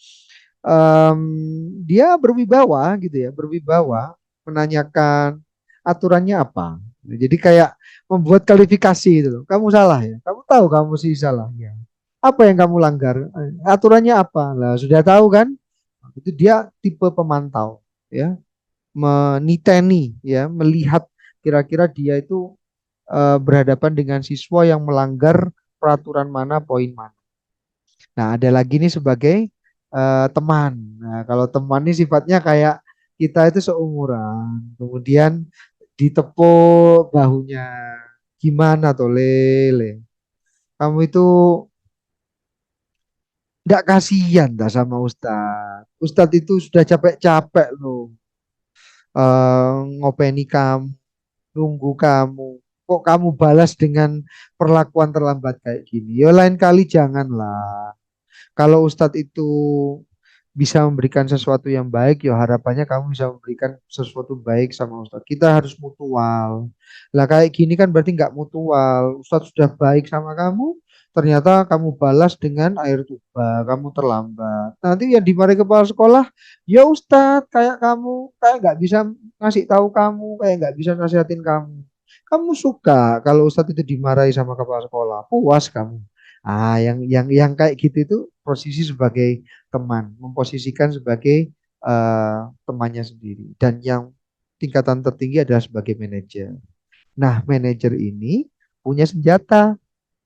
em, dia berwibawa gitu ya, berwibawa menanyakan aturannya apa. Jadi kayak membuat kualifikasi itu loh. Kamu salah ya, kamu tahu kamu sih salah ya. Apa yang kamu langgar? Aturannya apa? Lah sudah tahu kan? Itu dia tipe pemantau ya, meniteni ya, melihat kira-kira dia itu berhadapan dengan siswa yang melanggar peraturan mana, poin mana. Nah, ada lagi nih sebagai teman. Nah, kalau teman ini sifatnya kayak kita itu seumuran, kemudian ditepuk bahunya. Gimana tuh lele? Kamu itu Nggak kasihan dah sama Ustadz. Ustadz itu sudah capek-capek loh. Ngopeni kamu, nunggu kamu. Kok kamu balas dengan perlakuan terlambat kayak gini? Ya lain kali janganlah. Kalau Ustadz itu bisa memberikan sesuatu yang baik, ya harapannya kamu bisa memberikan sesuatu baik sama Ustadz. Kita harus mutual. Lah kayak gini kan berarti nggak mutual. Ustadz sudah baik sama kamu, ternyata kamu balas dengan air tuba, kamu terlambat. Nanti yang dimarahi kepala sekolah, ya Ustadz kayak kamu, kayak nggak bisa ngasih tahu kamu, kayak nggak bisa nasihatin kamu. Kamu suka kalau Ustadz itu dimarahi sama kepala sekolah, puas kamu. Yang kayak gitu itu posisi sebagai teman, memposisikan sebagai temannya sendiri. Dan yang tingkatan tertinggi adalah sebagai manajer. Nah, manajer ini punya senjata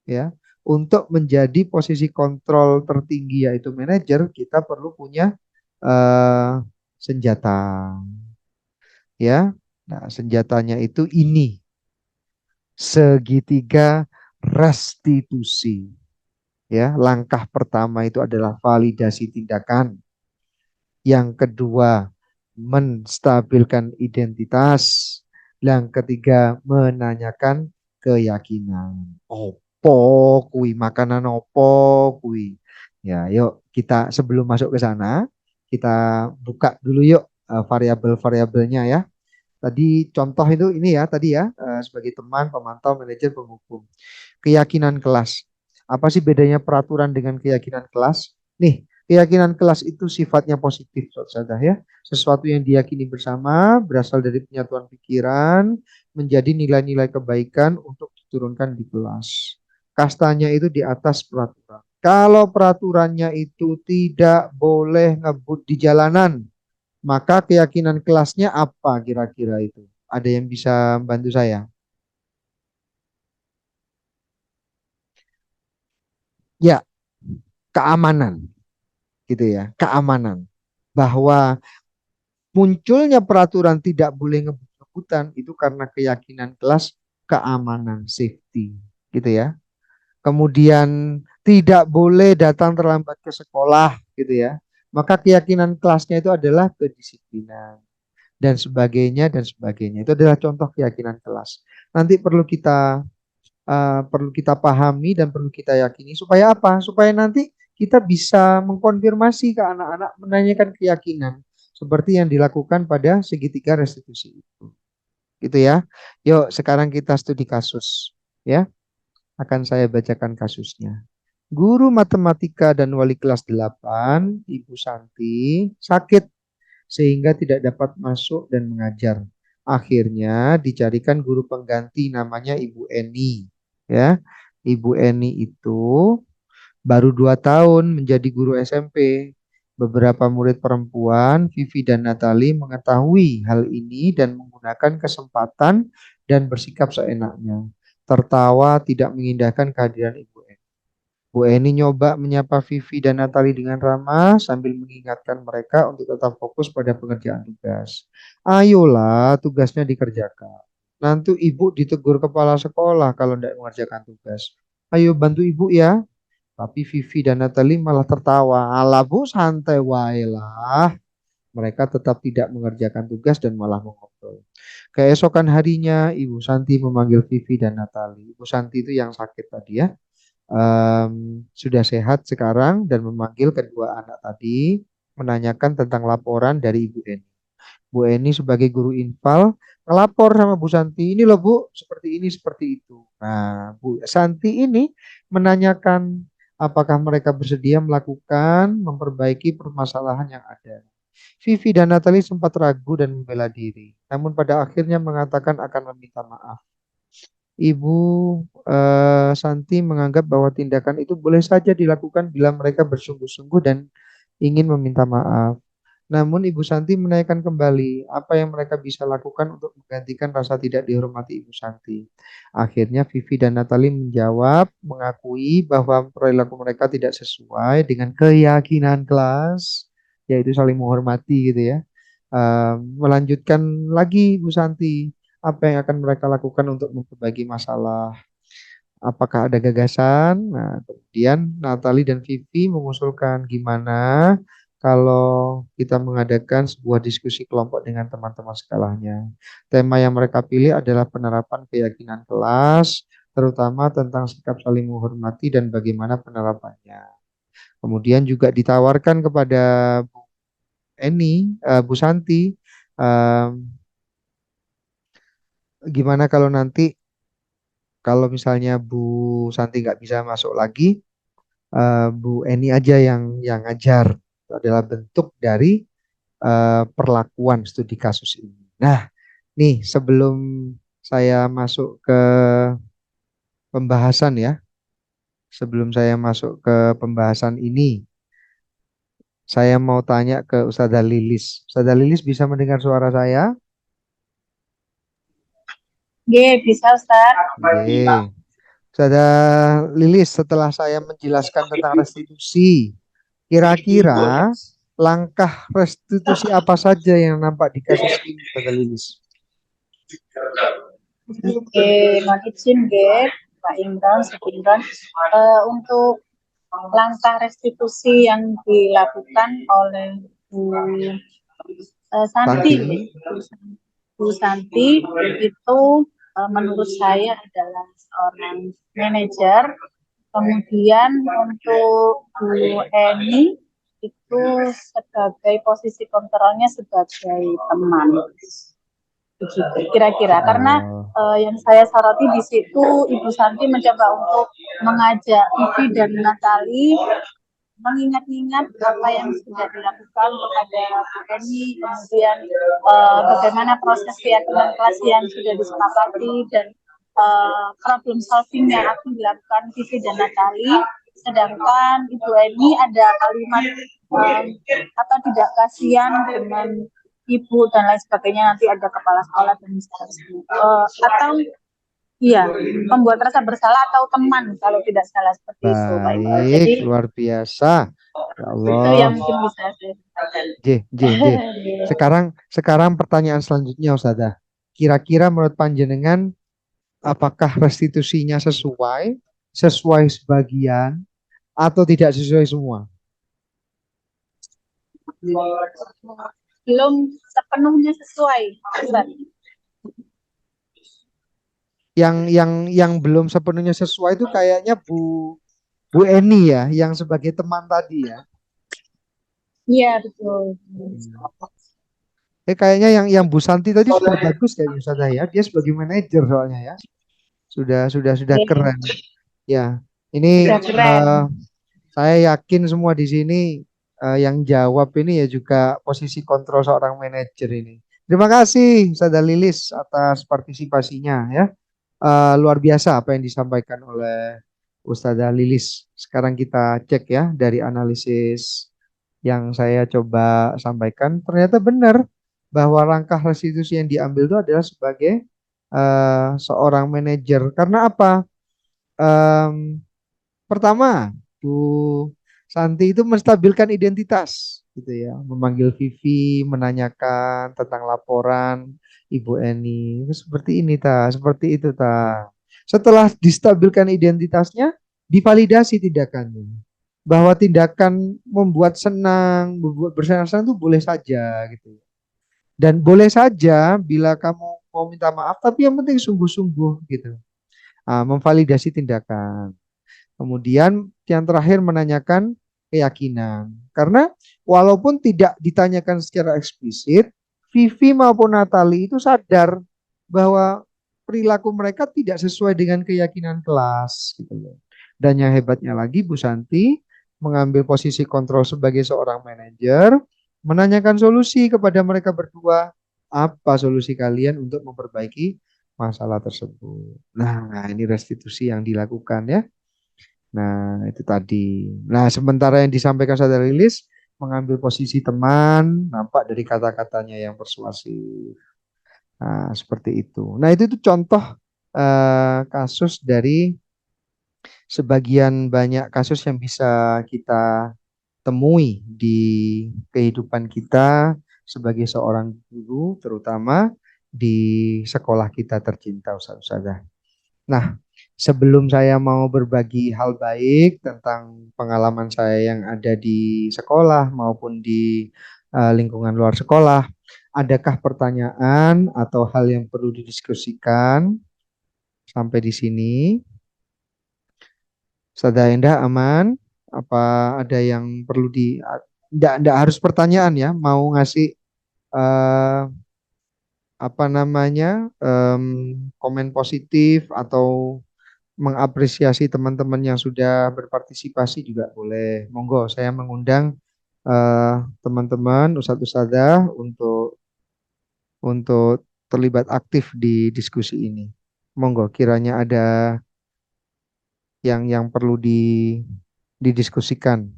ya. Untuk menjadi posisi kontrol tertinggi yaitu manajer, kita perlu punya eh, senjata ya. Nah, senjatanya itu ini segitiga restitusi ya. Langkah pertama itu adalah validasi tindakan. Yang kedua, menstabilkan identitas. Yang ketiga, menanyakan keyakinan. Opo kui, makanan opo kui. Ya, yuk kita sebelum masuk ke sana, kita buka dulu yuk variabel-variabelnya ya. Tadi contoh itu ini ya, tadi ya, sebagai teman, pemantau, manajer, penghukum. Keyakinan kelas. Apa sih bedanya peraturan dengan keyakinan kelas? Nih, keyakinan kelas itu sifatnya positif, saudara ya. Sesuatu yang diyakini bersama berasal dari penyatuan pikiran menjadi nilai-nilai kebaikan untuk diturunkan di kelas. Kastanya itu di atas peraturan. Kalau peraturannya itu tidak boleh ngebut di jalanan, maka keyakinan kelasnya apa kira-kira itu? Ada yang bisa bantu saya? Ya, keamanan. Gitu ya, keamanan. Bahwa munculnya peraturan tidak boleh ngebut-ngebutan itu karena keyakinan kelas keamanan, safety, gitu ya. Kemudian tidak boleh datang terlambat ke sekolah, gitu ya. Maka keyakinan kelasnya itu adalah kedisiplinan dan sebagainya dan sebagainya. Itu adalah contoh keyakinan kelas. Nanti perlu kita pahami dan perlu kita yakini supaya apa? Supaya nanti kita bisa mengkonfirmasi ke anak-anak menanyakan keyakinan seperti yang dilakukan pada segitiga restitusi itu. Gitu ya. Yuk, sekarang kita studi kasus ya. Akan saya bacakan kasusnya. Guru matematika dan wali kelas 8, Ibu Santi, sakit sehingga tidak dapat masuk dan mengajar. Akhirnya dicarikan guru pengganti namanya Ibu Eni. Ya, Ibu Eni itu baru 2 tahun menjadi guru SMP. Beberapa murid perempuan, Vivi dan Natali, mengetahui hal ini dan menggunakan kesempatan dan bersikap seenaknya. Tertawa tidak mengindahkan kehadiran Ibu Eni. Bu Eni nyoba menyapa Vivi dan Natali dengan ramah sambil mengingatkan mereka untuk tetap fokus pada pengerjaan tugas. Ayolah, tugasnya dikerjakan. Nanti ibu ditegur kepala sekolah kalau tidak mengerjakan tugas. Ayo bantu ibu ya. Tapi Vivi dan Natali malah tertawa. Alah bu, santai wae lah. Mereka tetap tidak mengerjakan tugas dan malah mengobrol. Keesokan harinya, Ibu Santi memanggil Vivi dan Natali. Ibu Santi itu yang sakit tadi ya, sudah sehat sekarang dan memanggil kedua anak tadi menanyakan tentang laporan dari Ibu Eni. Bu Eni sebagai guru infal ngelapor sama Bu Santi, ini loh Bu, seperti ini, seperti itu. Nah, Bu Santi ini menanyakan apakah mereka bersedia melakukan, memperbaiki permasalahan yang ada. Vivi dan Natalie sempat ragu dan membela diri, namun pada akhirnya mengatakan akan meminta maaf. Ibu Santi menganggap bahwa tindakan itu boleh saja dilakukan bila mereka bersungguh-sungguh dan ingin meminta maaf. Namun Ibu Santi menanyakan kembali apa yang mereka bisa lakukan untuk menggantikan rasa tidak dihormati Ibu Santi. Akhirnya Vivi dan Natali menjawab, mengakui bahwa perilaku mereka tidak sesuai dengan keyakinan kelas, yaitu saling menghormati gitu ya. Melanjutkan lagi Ibu Santi, apa yang akan mereka lakukan untuk memperbaiki masalah. apakah ada gagasan? Nah, kemudian Natali dan Vivi mengusulkan gimana kalau kita mengadakan sebuah diskusi kelompok dengan teman-teman sekolahnya. Tema yang mereka pilih adalah penerapan keyakinan kelas, terutama tentang sikap saling menghormati dan bagaimana penerapannya. Kemudian juga ditawarkan kepada Bu Eni, Bu Santi, em, gimana kalau nanti kalau misalnya Bu Santi nggak bisa masuk lagi, Bu Eni aja yang ngajar. Itu adalah bentuk dari perlakuan studi kasus ini. Nah, nih sebelum saya masuk ke pembahasan ya, sebelum saya masuk ke pembahasan ini, saya mau tanya ke Ustazah Lilis. Ustazah Lilis bisa mendengar suara saya? Oke, bisa Ustaz. Oke. Ustazah Lilis, setelah saya menjelaskan tentang restitusi, kira-kira langkah restitusi apa saja yang nampak di kasus ini, Ustazah Lilis? Oke, mohon izin Pak Imran, Imran. Untuk langkah restitusi yang dilakukan oleh Bu Santi, Santi. Bu Santi itu menurut saya adalah seorang manajer. Kemudian untuk Bu Eni itu sebagai posisi kontrolnya sebagai teman. Begitu kira-kira karena yang saya soroti di situ Ibu Santi mencoba untuk mengajak Vivi dan Natali mengingat-ingat apa yang sudah dilakukan kepada Bu Eni, kemudian bagaimana proses keyakinan kelas yang sudah disepakati dan problem solving yang akan dilakukan Vivi dan Natali. Sedangkan Ibu Eni ada kalimat tidak kasihan dengan ibu dan lain sebagainya, nanti ada kepala sekolah dan seterusnya, atau iya membuat rasa bersalah atau teman kalau tidak salah seperti itu Pak Imran. Baik, Jadi luar biasa. Ya itu Allah. yang mungkin bisa saya sampaikan. J. Sekarang pertanyaan selanjutnya Ustazah. Kira-kira menurut panjenengan apakah restitusinya sesuai sebagian atau tidak sesuai semua? Belum sepenuhnya sesuai Ustaz. Yang belum sepenuhnya sesuai itu kayaknya Bu Eni ya, yang sebagai teman tadi ya. Iya betul. Kayaknya yang Bu Santi tadi sudah bagus kayaknya Ustazah ya. Dia sebagai manajer soalnya ya. Sudah keren. Ya, ini Sudah keren. saya yakin semua di sini yang jawab ini ya juga posisi kontrol seorang manajer ini. Terima kasih Ustazah Lilis atas partisipasinya ya. Luar biasa apa yang disampaikan oleh Ustazah Lilis. Sekarang kita cek ya dari analisis yang saya coba sampaikan. Ternyata benar bahwa langkah restitusi yang diambil itu adalah sebagai seorang manajer. Karena apa? Em, Pertama, Bu Santi itu menstabilkan identitas, gitu ya, memanggil Vivi, menanyakan tentang laporan Ibu Eni, seperti ini ta, seperti itu ta. Setelah distabilkan identitasnya, divalidasi tindakannya, bahwa tindakan membuat senang, membuat bersenang-senang itu boleh saja, gitu. Dan boleh saja bila kamu mau minta maaf, tapi yang penting sungguh-sungguh, gitu. Memvalidasi tindakan. Kemudian yang terakhir menanyakan keyakinan. Karena walaupun tidak ditanyakan secara eksplisit, Vivi maupun Natali itu sadar bahwa perilaku mereka tidak sesuai dengan keyakinan kelas. Gitu loh. Dan yang hebatnya lagi Bu Santi mengambil posisi kontrol sebagai seorang manajer, menanyakan solusi kepada mereka berdua, apa solusi kalian untuk memperbaiki masalah tersebut. Nah, ini restitusi yang dilakukan ya. Nah, itu tadi. Nah, sementara yang disampaikan saudara Lilis mengambil posisi teman, nampak dari kata-katanya yang persuasif. Nah, seperti itu. Nah, itu contoh kasus dari sebagian banyak kasus yang bisa kita temui di kehidupan kita sebagai seorang guru, terutama di sekolah kita tercinta, Ustazah. Nah, Sebelum saya mau berbagi hal baik tentang pengalaman saya yang ada di sekolah maupun di lingkungan luar sekolah, adakah pertanyaan atau hal yang perlu didiskusikan sampai di sini? Sada Endah aman? Apa ada yang perlu Enggak harus pertanyaan ya, mau ngasih eh, apa namanya komen positif atau mengapresiasi teman-teman yang sudah berpartisipasi juga boleh. Monggo, saya mengundang teman-teman ustadz-ustadzah untuk terlibat aktif di diskusi ini. Monggo, kiranya ada yang perlu didiskusikan.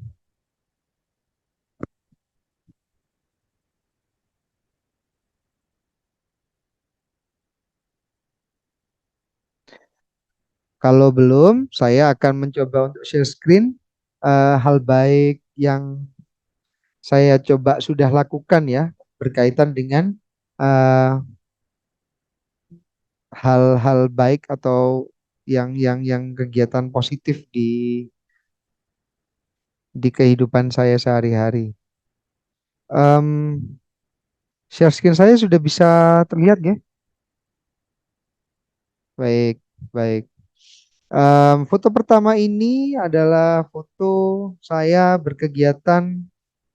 Kalau belum, saya akan mencoba untuk share screen hal baik yang saya coba sudah lakukan ya berkaitan dengan eh, hal-hal baik atau yang kegiatan positif di kehidupan saya sehari-hari. Em, Share screen saya sudah bisa terlihat ya? Baik, baik. Foto pertama ini adalah foto saya berkegiatan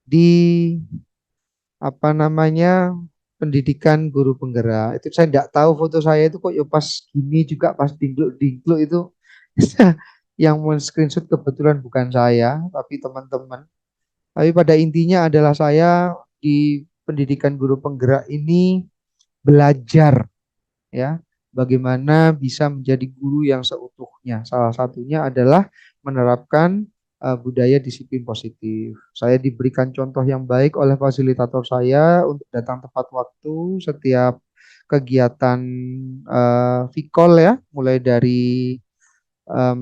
di apa namanya pendidikan guru penggerak. Itu saya tidak tahu foto saya itu kok ya pas gini juga pas dingkluk itu yang men screenshot kebetulan bukan saya tapi teman-teman. Tapi pada intinya adalah saya di pendidikan guru penggerak ini belajar ya bagaimana bisa menjadi guru yang seutuhnya. Salah satunya adalah menerapkan budaya disiplin positif. Saya diberikan contoh yang baik oleh fasilitator saya untuk datang tepat waktu setiap kegiatan Vikol ya, em,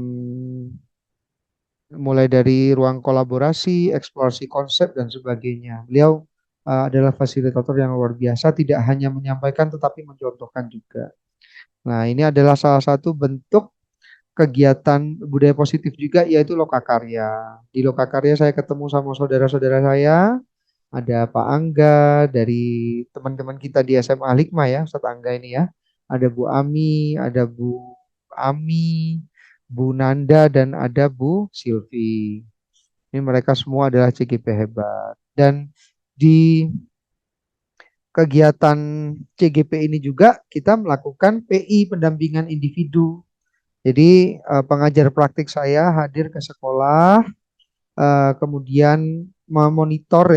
mulai dari ruang kolaborasi, eksplorasi konsep dan sebagainya. Beliau adalah fasilitator yang luar biasa, tidak hanya menyampaikan tetapi mencontohkan juga. Nah, ini adalah salah satu bentuk kegiatan budaya positif juga yaitu Lokakarya. Di Lokakarya saya ketemu sama saudara-saudara saya, ada Pak Angga dari teman-teman kita di SMA Hikmah ya, Ustadz Angga ini ya. Ada Bu Ami, ada Bu Ami, Bu Nanda dan ada Bu Silvi. Ini mereka semua adalah CGP hebat. Dan di kegiatan CGP ini juga kita melakukan PI pendampingan individu. Jadi pengajar praktik saya hadir ke sekolah, kemudian memonitor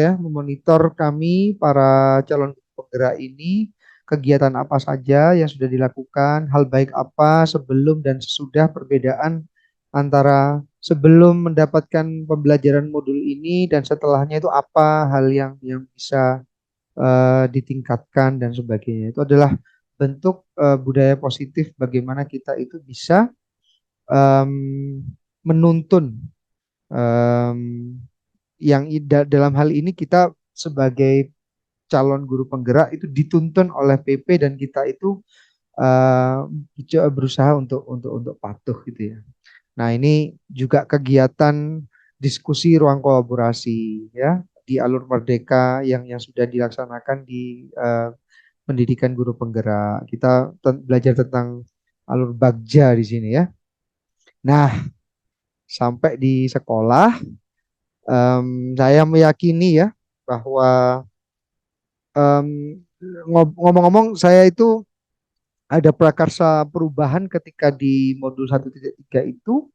kami para calon penggerak ini kegiatan apa saja yang sudah dilakukan, hal baik apa sebelum dan sesudah perbedaan antara sebelum mendapatkan pembelajaran modul ini dan setelahnya itu apa hal yang bisa ditingkatkan dan sebagainya. Itu adalah bentuk budaya positif bagaimana kita itu bisa em, menuntun em, dalam hal ini kita sebagai calon guru penggerak itu dituntun oleh PP dan kita itu berusaha untuk patuh gitu ya. Nah, ini juga kegiatan diskusi ruang kolaborasi ya di Alur Merdeka yang sudah dilaksanakan di pendidikan guru penggerak. Kita belajar tentang alur bagja di sini ya. Nah, sampai di sekolah saya meyakini ya bahwa em, ngomong-ngomong saya itu ada prakarsa perubahan ketika di modul 1.3 itu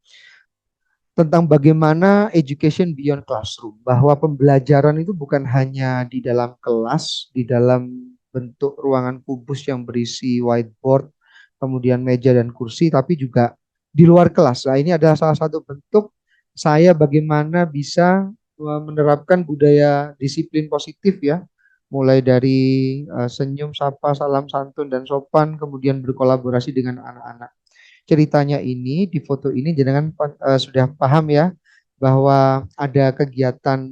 tentang bagaimana education beyond classroom, bahwa pembelajaran itu bukan hanya di dalam kelas, di dalam bentuk ruangan kubus yang berisi whiteboard, kemudian meja dan kursi, tapi juga di luar kelas. Nah, ini adalah salah satu bentuk saya bagaimana bisa menerapkan budaya disiplin positif ya, mulai dari senyum, sapa, salam santun dan sopan, kemudian berkolaborasi dengan anak-anak. Ceritanya ini di foto ini jenengan sudah paham ya bahwa ada kegiatan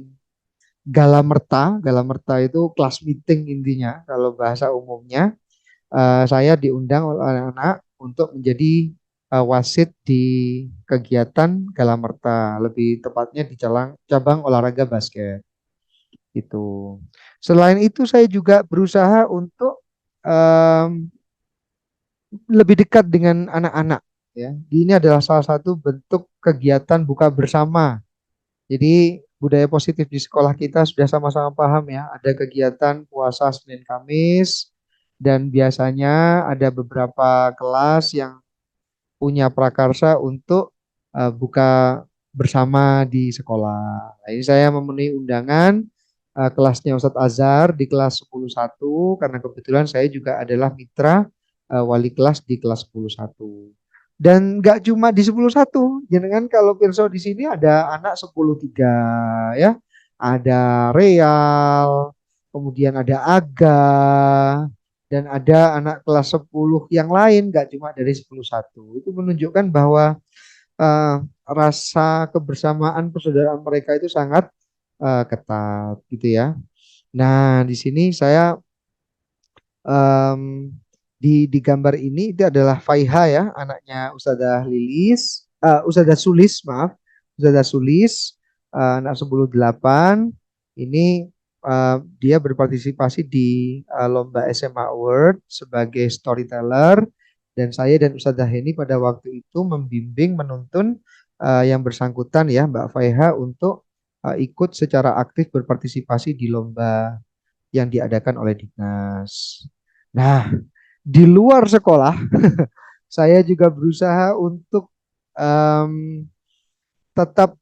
gala merta. Gala merta itu kelas meeting intinya kalau bahasa umumnya. Saya diundang oleh anak-anak untuk menjadi wasit di kegiatan Galamerta, lebih tepatnya di cabang olahraga basket itu. Selain itu saya juga berusaha untuk em, lebih dekat dengan anak-anak ya. Ini adalah salah satu bentuk kegiatan buka bersama. Jadi budaya positif di sekolah kita sudah sama-sama paham ya. Ada kegiatan puasa Senin Kamis dan biasanya ada beberapa kelas yang punya prakarsa untuk buka bersama di sekolah. Nah, ini saya memenuhi undangan kelasnya Ustadz Azhar di kelas 10.1 karena kebetulan saya juga adalah mitra wali kelas di kelas 10.1. Dan nggak cuma di 10.1, jangan kalau Pirso di sini ada anak 10.3 ya, ada Real, kemudian ada Aga, dan ada anak kelas 10 yang lain, nggak cuma dari 10.1. Itu menunjukkan bahwa eh, rasa kebersamaan persaudaraan mereka itu sangat ketat gitu ya. Nah, di sini saya em, di gambar ini itu adalah Faiha ya, anaknya Ustazah Lilis, Ustazah Sulis, maaf, Ustazah Sulis, anak 10.8. Ini dia berpartisipasi di lomba SMA Award sebagai storyteller dan saya dan Ustazah Heni pada waktu itu membimbing menuntun yang bersangkutan ya Mbak Faiha untuk ikut secara aktif berpartisipasi di lomba yang diadakan oleh Dinas. Nah, di luar sekolah, saya juga berusaha untuk em, tetap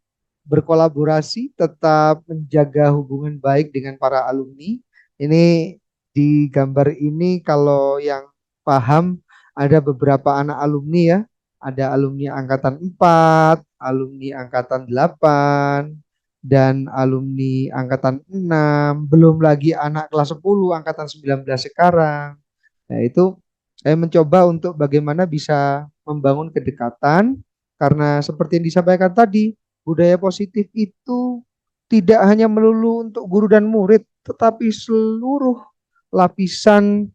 berkolaborasi, tetap menjaga hubungan baik dengan para alumni. Ini di gambar ini kalau yang paham ada beberapa anak alumni ya. Ada alumni angkatan 4, alumni angkatan 8, dan alumni angkatan 6, belum lagi anak kelas 10, angkatan 19 sekarang. Nah, itu saya mencoba untuk bagaimana bisa membangun kedekatan karena seperti yang disampaikan tadi, budaya positif itu tidak hanya melulu untuk guru dan murid, tetapi seluruh lapisan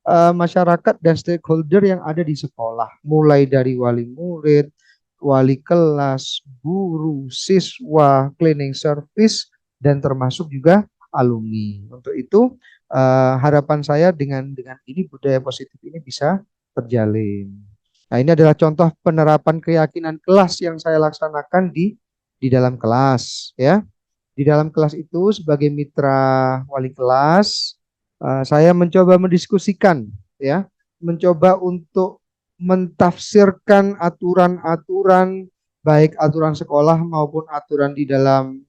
masyarakat dan stakeholder yang ada di sekolah, mulai dari wali murid, wali kelas, guru, siswa, cleaning service, dan termasuk juga alumni. Untuk itu, harapan saya dengan ini budaya positif ini bisa terjalin. Nah, ini adalah contoh penerapan keyakinan kelas yang saya laksanakan di dalam kelas, ya. Di dalam kelas itu sebagai mitra wali kelas, saya mencoba mendiskusikan, ya, mencoba untuk mentafsirkan aturan-aturan baik aturan sekolah maupun aturan di dalam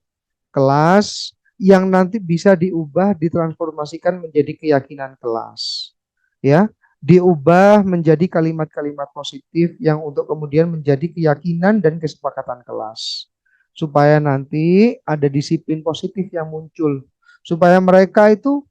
kelas yang nanti bisa diubah, ditransformasikan menjadi keyakinan kelas, ya, diubah menjadi kalimat-kalimat positif yang untuk kemudian menjadi keyakinan dan kesepakatan kelas supaya nanti ada disiplin positif yang muncul, supaya mereka itu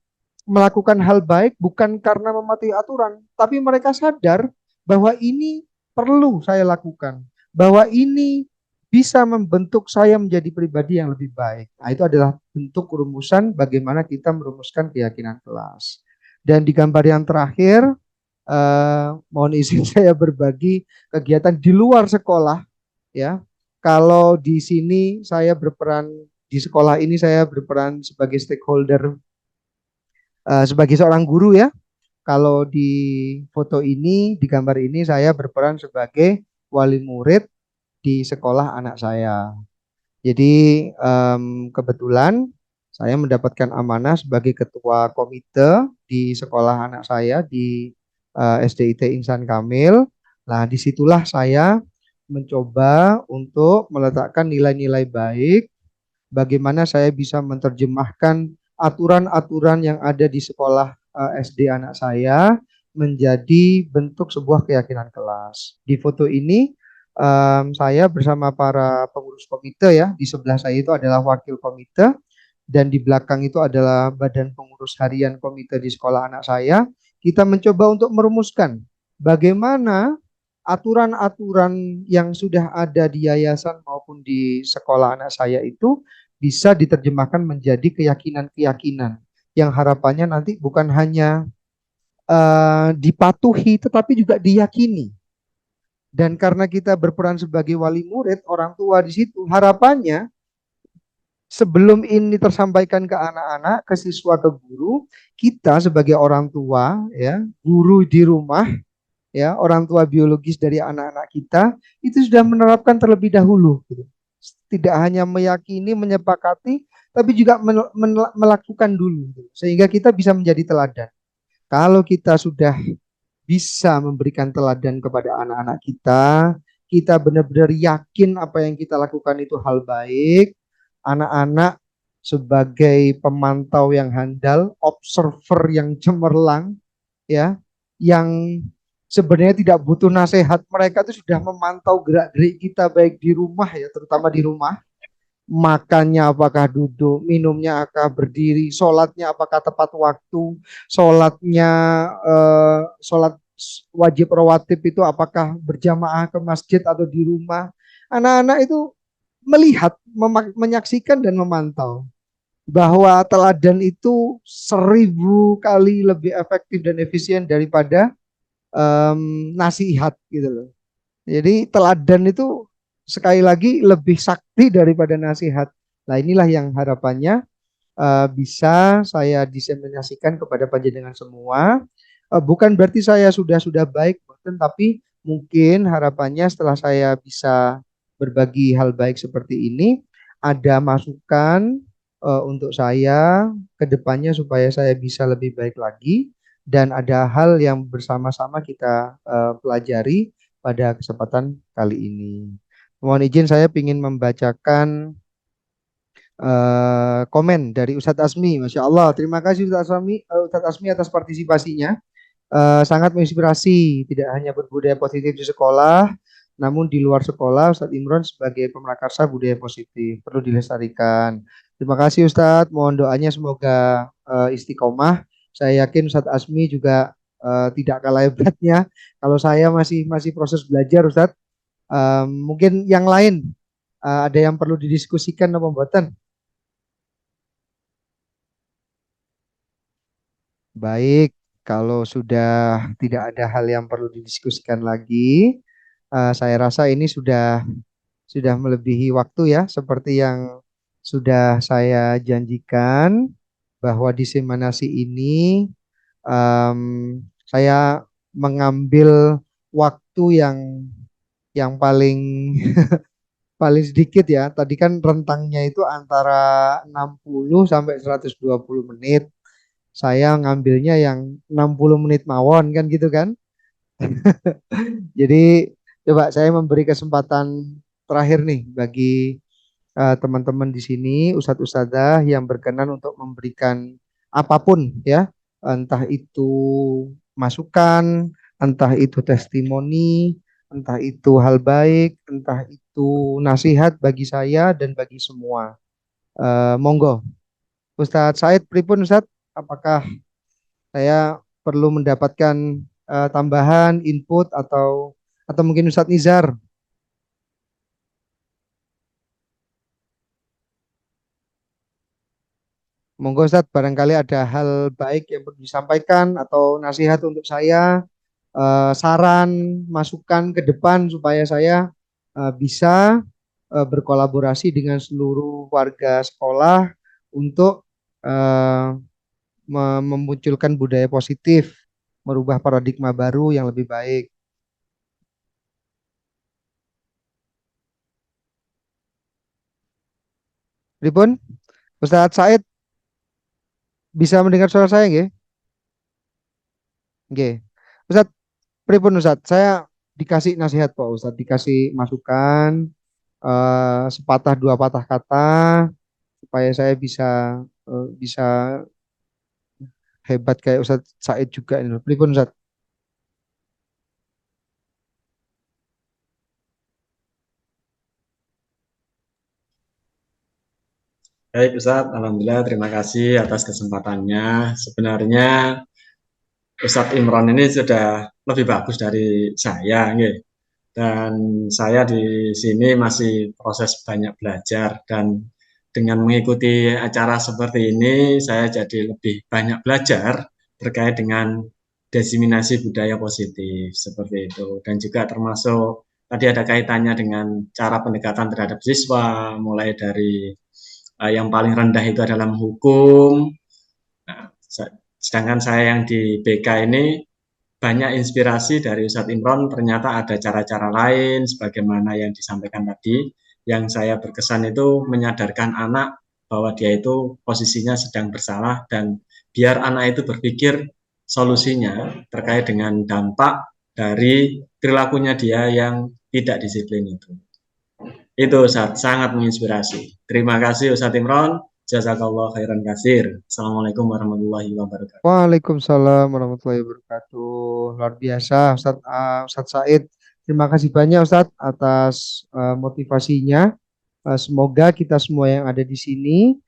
melakukan hal baik bukan karena mematuhi aturan, tapi mereka sadar bahwa ini perlu saya lakukan, bahwa ini bisa membentuk saya menjadi pribadi yang lebih baik. Nah, itu adalah bentuk rumusan bagaimana kita merumuskan keyakinan kelas. Dan di gambar yang terakhir, mohon izin saya berbagi kegiatan di luar sekolah, ya. Kalau di sini saya berperan di sekolah ini saya berperan sebagai stakeholder sebagai seorang guru ya. Kalau di foto ini di gambar ini saya berperan sebagai wali murid di sekolah anak saya. Jadi kebetulan saya mendapatkan amanah sebagai ketua komite di sekolah anak saya di SDIT Insan Kamil. Nah, disitulah saya mencoba untuk meletakkan nilai-nilai baik, bagaimana saya bisa menerjemahkan aturan-aturan yang ada di sekolah SD anak saya menjadi bentuk sebuah keyakinan kelas. Di foto ini saya bersama para pengurus komite ya, di sebelah saya itu adalah wakil komite dan di belakang itu adalah badan pengurus harian komite di sekolah anak saya. Kita mencoba untuk merumuskan bagaimana aturan-aturan yang sudah ada di yayasan maupun di sekolah anak saya itu bisa diterjemahkan menjadi keyakinan-keyakinan yang harapannya nanti bukan hanya dipatuhi tetapi juga diyakini Dan karena kita berperan sebagai wali murid, orang tua di situ, harapannya sebelum ini tersampaikan ke anak-anak, ke siswa, ke guru, kita sebagai orang tua, ya, guru di rumah, ya, orang tua biologis dari anak-anak kita itu sudah menerapkan terlebih dahulu, gitu. Tidak hanya meyakini, menyepakati, tapi juga melakukan dulu, gitu. Sehingga kita bisa menjadi teladan. Kalau kita sudah bisa memberikan teladan kepada anak-anak kita benar-benar yakin apa yang kita lakukan itu hal baik. Anak-anak sebagai pemantau yang handal, observer yang cemerlang, ya, yang sebenarnya tidak butuh nasihat, mereka itu sudah memantau gerak-gerik kita baik di rumah, ya, terutama di rumah. Makannya apakah duduk, minumnya apakah berdiri, sholatnya apakah tepat waktu, sholatnya sholat wajib rawatib itu apakah berjamaah ke masjid atau di rumah. Anak-anak itu melihat, menyaksikan dan memantau bahwa teladan itu 1000 kali lebih efektif dan efisien daripada nasihat, gitu loh. Jadi teladan itu sekali lagi lebih sakti daripada nasihat. Nah, inilah yang harapannya bisa saya diseminasikan kepada panjenengan semua. Bukan berarti saya sudah baik, tapi mungkin harapannya setelah saya bisa berbagi hal baik seperti ini, ada masukan untuk saya ke depannya supaya saya bisa lebih baik lagi, dan ada hal yang bersama-sama kita pelajari pada kesempatan kali ini. Mohon izin saya ingin membacakan komen dari Ustadz Asmi. Masya Allah, terima kasih Ustadz Asmi atas partisipasinya. Sangat menginspirasi, tidak hanya berbudaya positif di sekolah, namun di luar sekolah Ustadz Imron sebagai pemrakarsa budaya positif perlu dilestarikan. Terima kasih Ustadz, mohon doanya semoga istiqomah. Saya yakin Ustadz Asmi juga tidak kalah hebatnya. Kalau saya masih proses belajar Ustadz. Mungkin yang lain ada yang perlu didiskusikan apa mboten? Baik, kalau sudah tidak ada hal yang perlu didiskusikan lagi, saya rasa ini sudah melebihi waktu, ya, seperti yang sudah saya janjikan bahwa diseminasi ini saya mengambil waktu yang paling paling sedikit, ya. Tadi kan rentangnya itu antara 60 sampai 120 menit. Saya ngambilnya yang 60 menit mawon, kan gitu kan. Jadi coba saya memberi kesempatan terakhir nih bagi teman-teman di sini, ustadz ustadzah yang berkenan untuk memberikan apapun, ya, entah itu masukan, entah itu testimoni, entah itu hal baik, entah itu nasihat bagi saya dan bagi semua. Monggo, Ustadz Said, pripun Ustadz? Apakah saya perlu mendapatkan tambahan input atau mungkin Ustadz Nizar? Monggo Ustadz, barangkali ada hal baik yang perlu disampaikan atau nasihat untuk saya, saran, masukan ke depan supaya saya bisa berkolaborasi dengan seluruh warga sekolah untuk memunculkan budaya positif, merubah paradigma baru yang lebih baik. Pripun? Ustadz Said bisa mendengar suara saya nggih? Nggih. Ustadz, pripun Ustadz? Saya dikasih nasihat Pak Ustadz, dikasih masukan sepatah dua patah kata supaya saya bisa hebat kayak Ustadz Said juga ini. Pripun Ustadz? Baik Ustadz, Alhamdulillah terima kasih atas kesempatannya. Sebenarnya Ustadz Imron ini sudah lebih bagus dari saya, nggih. Dan saya di sini masih proses banyak belajar, dan dengan mengikuti acara seperti ini saya jadi lebih banyak belajar terkait dengan diseminasi budaya positif seperti itu, dan juga termasuk tadi ada kaitannya dengan cara pendekatan terhadap siswa, mulai dari yang paling rendah itu adalah menghukum. Nah, sedangkan saya yang di BK ini banyak inspirasi dari Ustadz Imron, ternyata ada cara-cara lain sebagaimana yang disampaikan tadi. Yang saya berkesan itu menyadarkan anak bahwa dia itu posisinya sedang bersalah dan biar anak itu berpikir solusinya terkait dengan dampak dari perilakunya dia yang tidak disiplin itu. Itu Ustadz, sangat menginspirasi. Terima kasih Ustadz Imron. Jazakallah khairan kasir. Assalamualaikum warahmatullahi wabarakatuh. Waalaikumsalam warahmatullahi wabarakatuh. Luar biasa Ustadz Said. Terima kasih banyak Ustadz atas motivasinya. Semoga kita semua yang ada di sini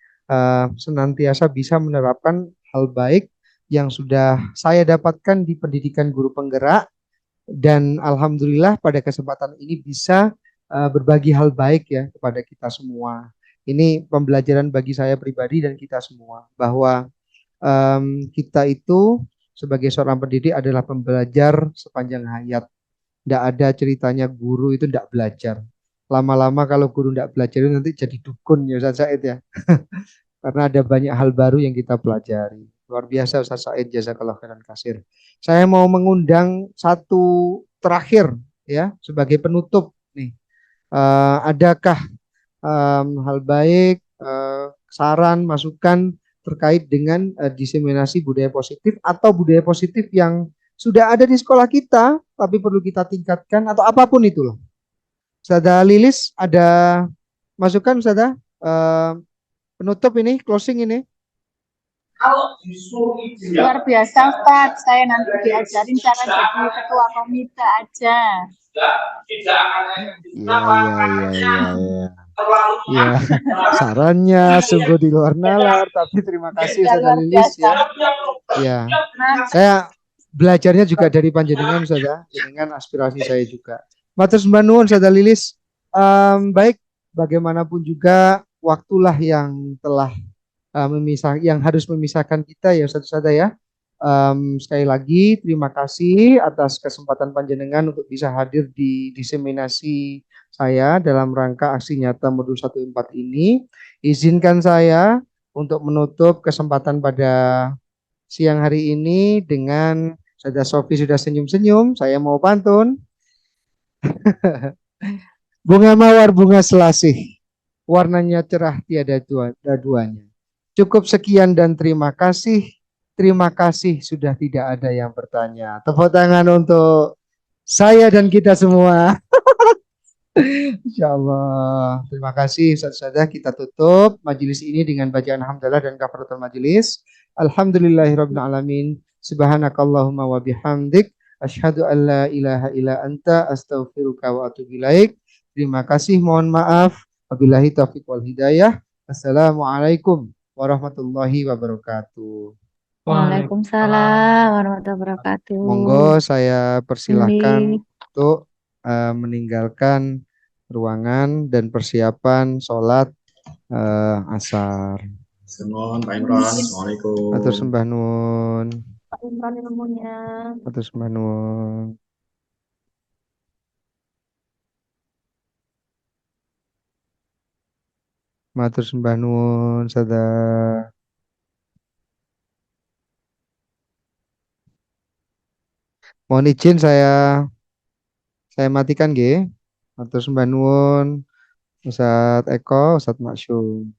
senantiasa bisa menerapkan hal baik yang sudah saya dapatkan di pendidikan guru penggerak, dan alhamdulillah pada kesempatan ini bisa berbagi hal baik ya kepada kita semua. Ini pembelajaran bagi saya pribadi dan kita semua bahwa kita itu sebagai seorang pendidik adalah pembelajar sepanjang hayat. Tidak ada ceritanya guru itu tidak belajar. Lama-lama kalau guru tidak belajar itu nanti jadi dukun ya Ustaz Said ya. Karena ada banyak hal baru yang kita pelajari. Luar biasa Ustaz Said, jazakallah khairan kasir. Saya mau mengundang satu terakhir ya sebagai penutup nih. Adakah hal baik, saran, masukan terkait dengan diseminasi budaya positif atau budaya positif yang sudah ada di sekolah kita tapi perlu kita tingkatkan atau apapun itulah. Ustazah Lilis ada masukan Ustazah? Penutup ini, closing ini. Luar biasa Ustadz, saya nanti diajarin cara jadi ketua komite aja. Ya, sarannya sungguh di luar nalar, tapi terima kasih Ustazah Lilis ya. Ya, saya belajarnya juga dari panjenengan Ustazah, dengan aspirasi saya juga. Matur sembah nuwun Ustazah Lilis. Baik, bagaimanapun juga waktulah yang telah yang harus memisahkan kita ya Ustazah ya. Sekali lagi terima kasih atas kesempatan panjenengan untuk bisa hadir di diseminasi saya dalam rangka aksi nyata Modul 14 ini. Izinkan saya untuk menutup kesempatan pada siang hari ini dengan Ustazah Sofi sudah senyum-senyum, saya mau pantun. Bunga mawar bunga selasih, warnanya cerah tiada duanya. Cukup sekian dan terima kasih. Terima kasih sudah tidak ada yang bertanya. Tepuk tangan untuk saya dan kita semua. Insya Allah. Terima kasih Ustazah. Kita tutup majelis ini dengan bacaan hamdalah dan kafaratul majelis. Alhamdulillahirabbil alamin. Subhanakallahumma wa bihamdik asyhadu an la ilaha illa anta astaghfiruka wa atubu ilaik. Terima kasih, mohon maaf. Wabillahi taufiq wal hidayah. Assalamualaikum warahmatullahi wabarakatuh. Waalaikumsalam warahmatullahi wabarakatuh. Monggo saya persilahkan Ini. untuk meninggalkan ruangan dan persiapan sholat asar. Mohon Pak Imron. Assalamualaikum. Matur sembah nuwun. Pak Imran ilmunya. Matur sembah nuwun. Matur sembah nuwun Ustazah. Mohon izin saya matikan nggih. Matur sembah nuwun Ustadz Eko, Ustadz Maksum.